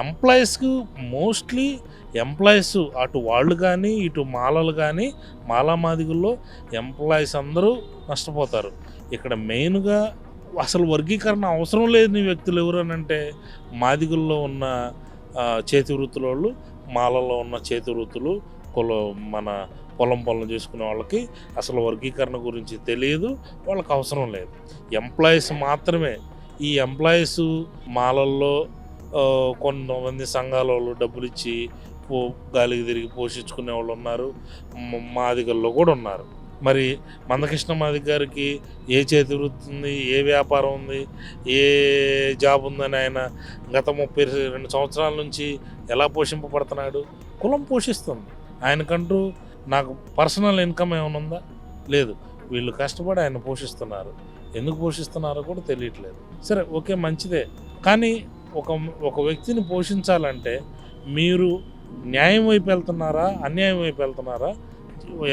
ఎంప్లాయీస్కు మోస్ట్లీ ఎంప్లాయీస్ అటు వాళ్ళు కానీ ఇటు మాలలు కానీ మాదిగుల్లో ఎంప్లాయీస్ అందరూ నష్టపోతారు. ఇక్కడ మెయిన్గా అసలు వర్గీకరణ అవసరం లేని వ్యక్తులు ఎవరనంటే మాదిగుల్లో ఉన్న చేతి వృత్తుల వాళ్ళు, మాలలో ఉన్న చేతి వృత్తులు, మన పొలం చేసుకునే వాళ్ళకి అసలు వర్గీకరణ గురించి తెలియదు, వాళ్ళకి అవసరం లేదు. ఎంప్లాయీస్ మాత్రమే. ఈ ఎంప్లాయీస్ మాలల్లో కొంతమంది సంఘాల వాళ్ళు డబ్బులు ఇచ్చి గాలికి తిరిగి పోషించుకునే వాళ్ళు ఉన్నారు, మాదిగల్లో కూడా ఉన్నారు. మరి మందకృష్ణ మాదిగ గారికి ఏ చేతి వృత్తి ఉంది, ఏ వ్యాపారం ఉంది, ఏ జాబ్ ఉందని ఆయన గత 32 సంవత్సరాల నుంచి ఎలా పోషింపబడుతున్నాడు? కులం పోషిస్తుంది. ఆయనకంటూ నాకు పర్సనల్ ఇన్కమ్ ఏమైనా ఉందా? లేదు. వీళ్ళు కష్టపడి ఆయన పోషిస్తున్నారు. ఎందుకు పోషిస్తున్నారో కూడా తెలియట్లేదు. సరే, ఓకే, మంచిదే. కానీ ఒక వ్యక్తిని పోషించాలంటే మీరు న్యాయం వైపు వెళ్తున్నారా, అన్యాయం వైపు వెళ్తున్నారా,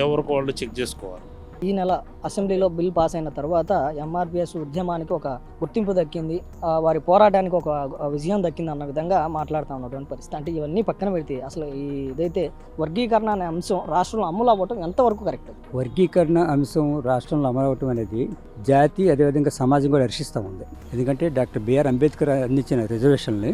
ఎవరికి వాళ్ళు చెక్ చేసుకోవాలి. ఈ నెల అసెంబ్లీలో బిల్ పాస్ అయిన తర్వాత ఎంఆర్పిఎస్ ఉద్యమానికి ఒక గుర్తింపు దక్కింది, వారి పోరాటానికి ఒక విజయం దక్కింది అన్న విధంగా మాట్లాడుతూ ఉన్నటువంటి పరిస్థితి. అంటే ఇవన్నీ పక్కన పెడితే అసలు ఇదైతే వర్గీకరణ అనే అంశం రాష్ట్రంలో అమలు అవ్వటం ఎంతవరకు కరెక్ట్? వర్గీకరణ అంశం రాష్ట్రంలో అమలు అవ్వటం అనేది జాతి అదేవిధంగా సమాజం కూడా హర్షిస్తూ ఉంది. ఎందుకంటే డాక్టర్ బిఆర్ అంబేద్కర్ అందించిన రిజర్వేషన్ని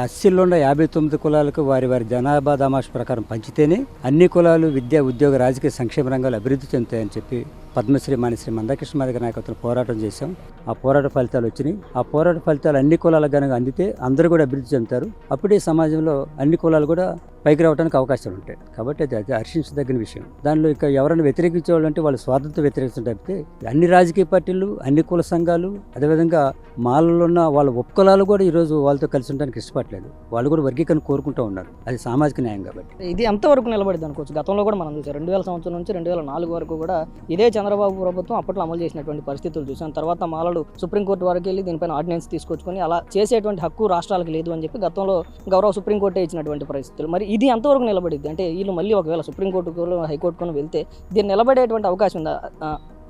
80లో ఉన్న 59 కులాలకు వారి జనాభా దామాష ప్రకారం పంచితేనే అన్ని కులాలు విద్య, ఉద్యోగ, రాజకీయ సంక్షేమ రంగాలు అభివృద్ధి చెందుతాయని చెప్పి పద్మశ్రీ మాన్యశ్రీ మందకృష్ణ మాదిగ నాయకత్వం పోరాటం చేశాం. ఆ పోరాట ఫలితాలు వచ్చినాయి. ఆ పోరాట ఫలితాలు అన్ని కులాలకు కనుక అందితే అందరూ కూడా అభివృద్ధి చెందుతారు. అప్పుడే సమాజంలో అన్ని కులాలు కూడా పైకి రావడానికి అవకాశాలు ఉంటాయి. కాబట్టి అది హర్షించదగిన విషయం. దానిలో ఇక ఎవరైనా వ్యతిరేకించే వాళ్ళు అంటే వాళ్ళు స్వాతంత్రం వ్యతిరేకించడం తప్పితే అన్ని రాజకీయ పార్టీలు, అన్ని కుల సంఘాలు, అదేవిధంగా మాలలో ఉన్న వాళ్ళ ఉపకులాలు కూడా ఈరోజు వాళ్ళతో కలిసి ఉండడానికి ఇష్టపడలేదు. వాళ్ళు కూడా వర్గీకరణ కోరుకుంటూ ఉన్నారు. అది సామాజిక న్యాయం. కాబట్టి ఇది ఎంతవరకు నిలబడింది అనుకోవచ్చు? గతంలో కూడా మనం చూసాం 2000 సంవత్సరం నుంచి 2004 వరకు కూడా ఇదే చంద్రబాబు ప్రభుత్వం అప్పట్లో అమలు చేసినటువంటి పరిస్థితులు చూసాం. తర్వాత మాలలు సుప్రీంకోర్టు వరకు వెళ్ళి దీనిపైన ఆర్డినెన్స్ తీసుకొచ్చుకొని అలా చేసేటువంటి హక్కు రాష్ట్రాలకు లేదు అని చెప్పి గతంలో గౌరవ సుప్రీంకోర్టే ఇచ్చినటువంటి పరిస్థితులు. మరి ఇది ఎంతవరకు నిలబడింది? అంటే వీళ్ళు మళ్ళీ ఒకవేళ సుప్రీంకోర్టుకు, హైకోర్టుకు వెళ్తే దీన్ని నిలబడేటువంటి అవకాశం ఉందా?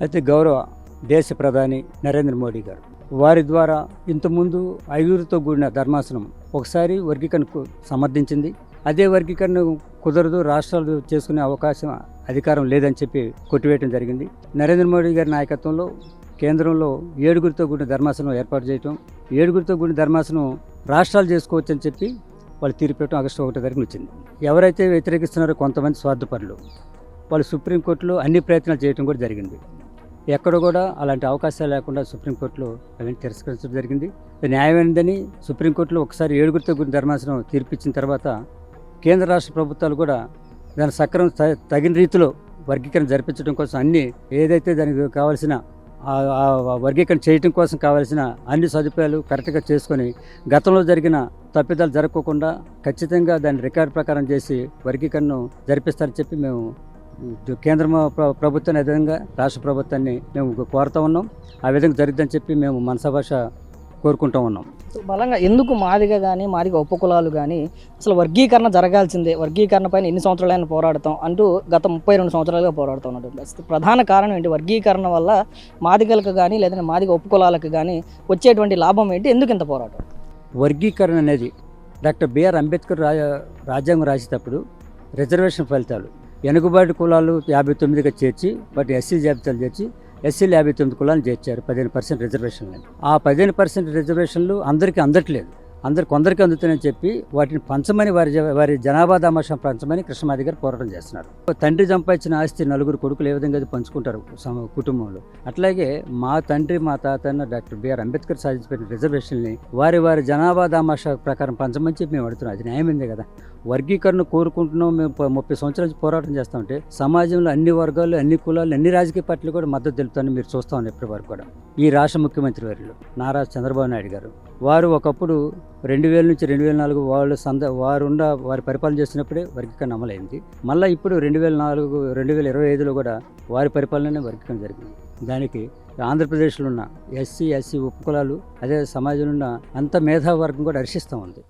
అయితే గౌరవ దేశ ప్రధాని నరేంద్ర మోడీ గారు వారి ద్వారా ఇంతకుముందు 5గురితో కూడిన ధర్మాసనం ఒకసారి వర్గీకరణకు సమర్థించింది. అదే వర్గీకరణ కుదరదు, రాష్ట్రాలు చేసుకునే అవకాశం అధికారం లేదని చెప్పి కొట్టివేయడం జరిగింది. నరేంద్ర మోడీ గారి నాయకత్వంలో కేంద్రంలో 7గురితో కూడిన ధర్మాసనం ఏర్పాటు చేయటం, 7గురితో కూడిన ధర్మాసనం రాష్ట్రాలు చేసుకోవచ్చని చెప్పి వాళ్ళు తీర్పు పెట్టడం ఆగస్టు 1 తారీఖున వచ్చింది. ఎవరైతే వ్యతిరేకిస్తున్నారో కొంతమంది స్వార్థపరులు వాళ్ళు సుప్రీంకోర్టులో అన్ని ప్రయత్నాలు చేయడం కూడా జరిగింది. ఎక్కడ కూడా అలాంటి అవకాశాలు లేకుండా సుప్రీంకోర్టులో అవన్నీ తిరస్కరించడం జరిగింది. న్యాయమైనదని సుప్రీంకోర్టులో ఒకసారి 7గురితో కూడిన ధర్మాసనం తీర్పిచ్చిన తర్వాత కేంద్ర రాష్ట్ర ప్రభుత్వాలు కూడా దాని సక్రమం తగిన రీతిలో వర్గీకరణ జరిపించడం కోసం అన్ని ఏదైతే దానికి కావాల్సిన ఆ వర్గీకరణ చేయడం కోసం కావాల్సిన అన్ని సదుపాయాలు కరెక్ట్గా చేసుకొని గతంలో జరిగిన తప్పిదాలు జరగకుండా ఖచ్చితంగా దాన్ని రికార్డు ప్రకారం చేసి వర్గీకరణను జరిపిస్తారని చెప్పి మేము కేంద్ర ప్రభుత్వాన్ని అదేవిధంగా రాష్ట్ర ప్రభుత్వాన్ని మేము కోరుతూ ఉన్నాం. ఆ విధంగా జరిగిద్దని చెప్పి మేము మనసాభాష కోరుకుంటూ ఉన్నాం. బలంగా ఎందుకు మాదిగ కానీ మాదిగ ఉపకులాలు కానీ అసలు వర్గీకరణ జరగాల్సిందే, వర్గీకరణ పైన ఎన్ని సంవత్సరాలైనా పోరాడతాం అంటూ గత 32 సంవత్సరాలుగా పోరాడుతూ ఉన్నారు. ప్రధాన కారణం ఏంటి? వర్గీకరణ వల్ల మాదిగలకు కానీ లేదంటే మాదిగ ఉపకులాలకు కానీ వచ్చేటువంటి లాభం ఏంటి? ఎందుకు ఇంత పోరాటం? వర్గీకరణ అనేది డాక్టర్ బిఆర్ అంబేద్కర్ రాజ్యాంగం రాసేటప్పుడు రిజర్వేషన్ ఫలితాలు వెనుకబాటు కులాలు 59గా చేర్చి వాటి ఎస్సీ జాబితాలు చేర్చి ఎస్సీలు 59 కులాలను చేర్చారు 15% రిజర్వేషన్లు. ఆ 15% రిజర్వేషన్లు అందరికీ అందట్లేదు, కొందరికి అందుతాయని చెప్పి వాటిని పంచమని వారి జనాభా దామాషం పంచమని కృష్ణమాది గారు పోరాటం చేస్తున్నారు. తండ్రి సంపాదించిన ఆస్తి 4 కొడుకులు ఏ విధంగా అది పంచుకుంటారు కుటుంబంలో, అట్లాగే మా తండ్రి మా తాత డాక్టర్ బిఆర్ అంబేద్కర్ సాధించిన రిజర్వేషన్ని వారి జనాభా దామాషా ప్రకారం పంచమని చెప్పి మేము అడుగుతున్నాం. అది న్యాయమైందే కదా. వర్గీకరణ కోరుకుంటున్నాం, మేము 30 సంవత్సరాల నుంచి పోరాటం చేస్తామంటే సమాజంలో అన్ని వర్గాలు, అన్ని కులాలు, అన్ని రాజకీయ పార్టీలు కూడా మద్దతు తెలుపుతారని మీరు చూస్తూ ఉన్నారు. ఇప్పటి వరకు కూడా ఈ రాష్ట్ర ముఖ్యమంత్రి వర్యులు నారా చంద్రబాబు నాయుడు గారు వారు ఒకప్పుడు 2000 నుంచి 2004 వారి పరిపాలన చేసినప్పుడే వర్గీకరణ అమలైంది. మళ్ళీ ఇప్పుడు 2025లో కూడా వారి పరిపాలననే వర్గీకరణ జరిగింది. దానికి ఆంధ్రప్రదేశ్లో ఉన్న ఎస్సీ ఉపకులాలు అదే సమాజంలో ఉన్న అంత మేధావర్గం కూడా హర్షిస్తూ ఉంది.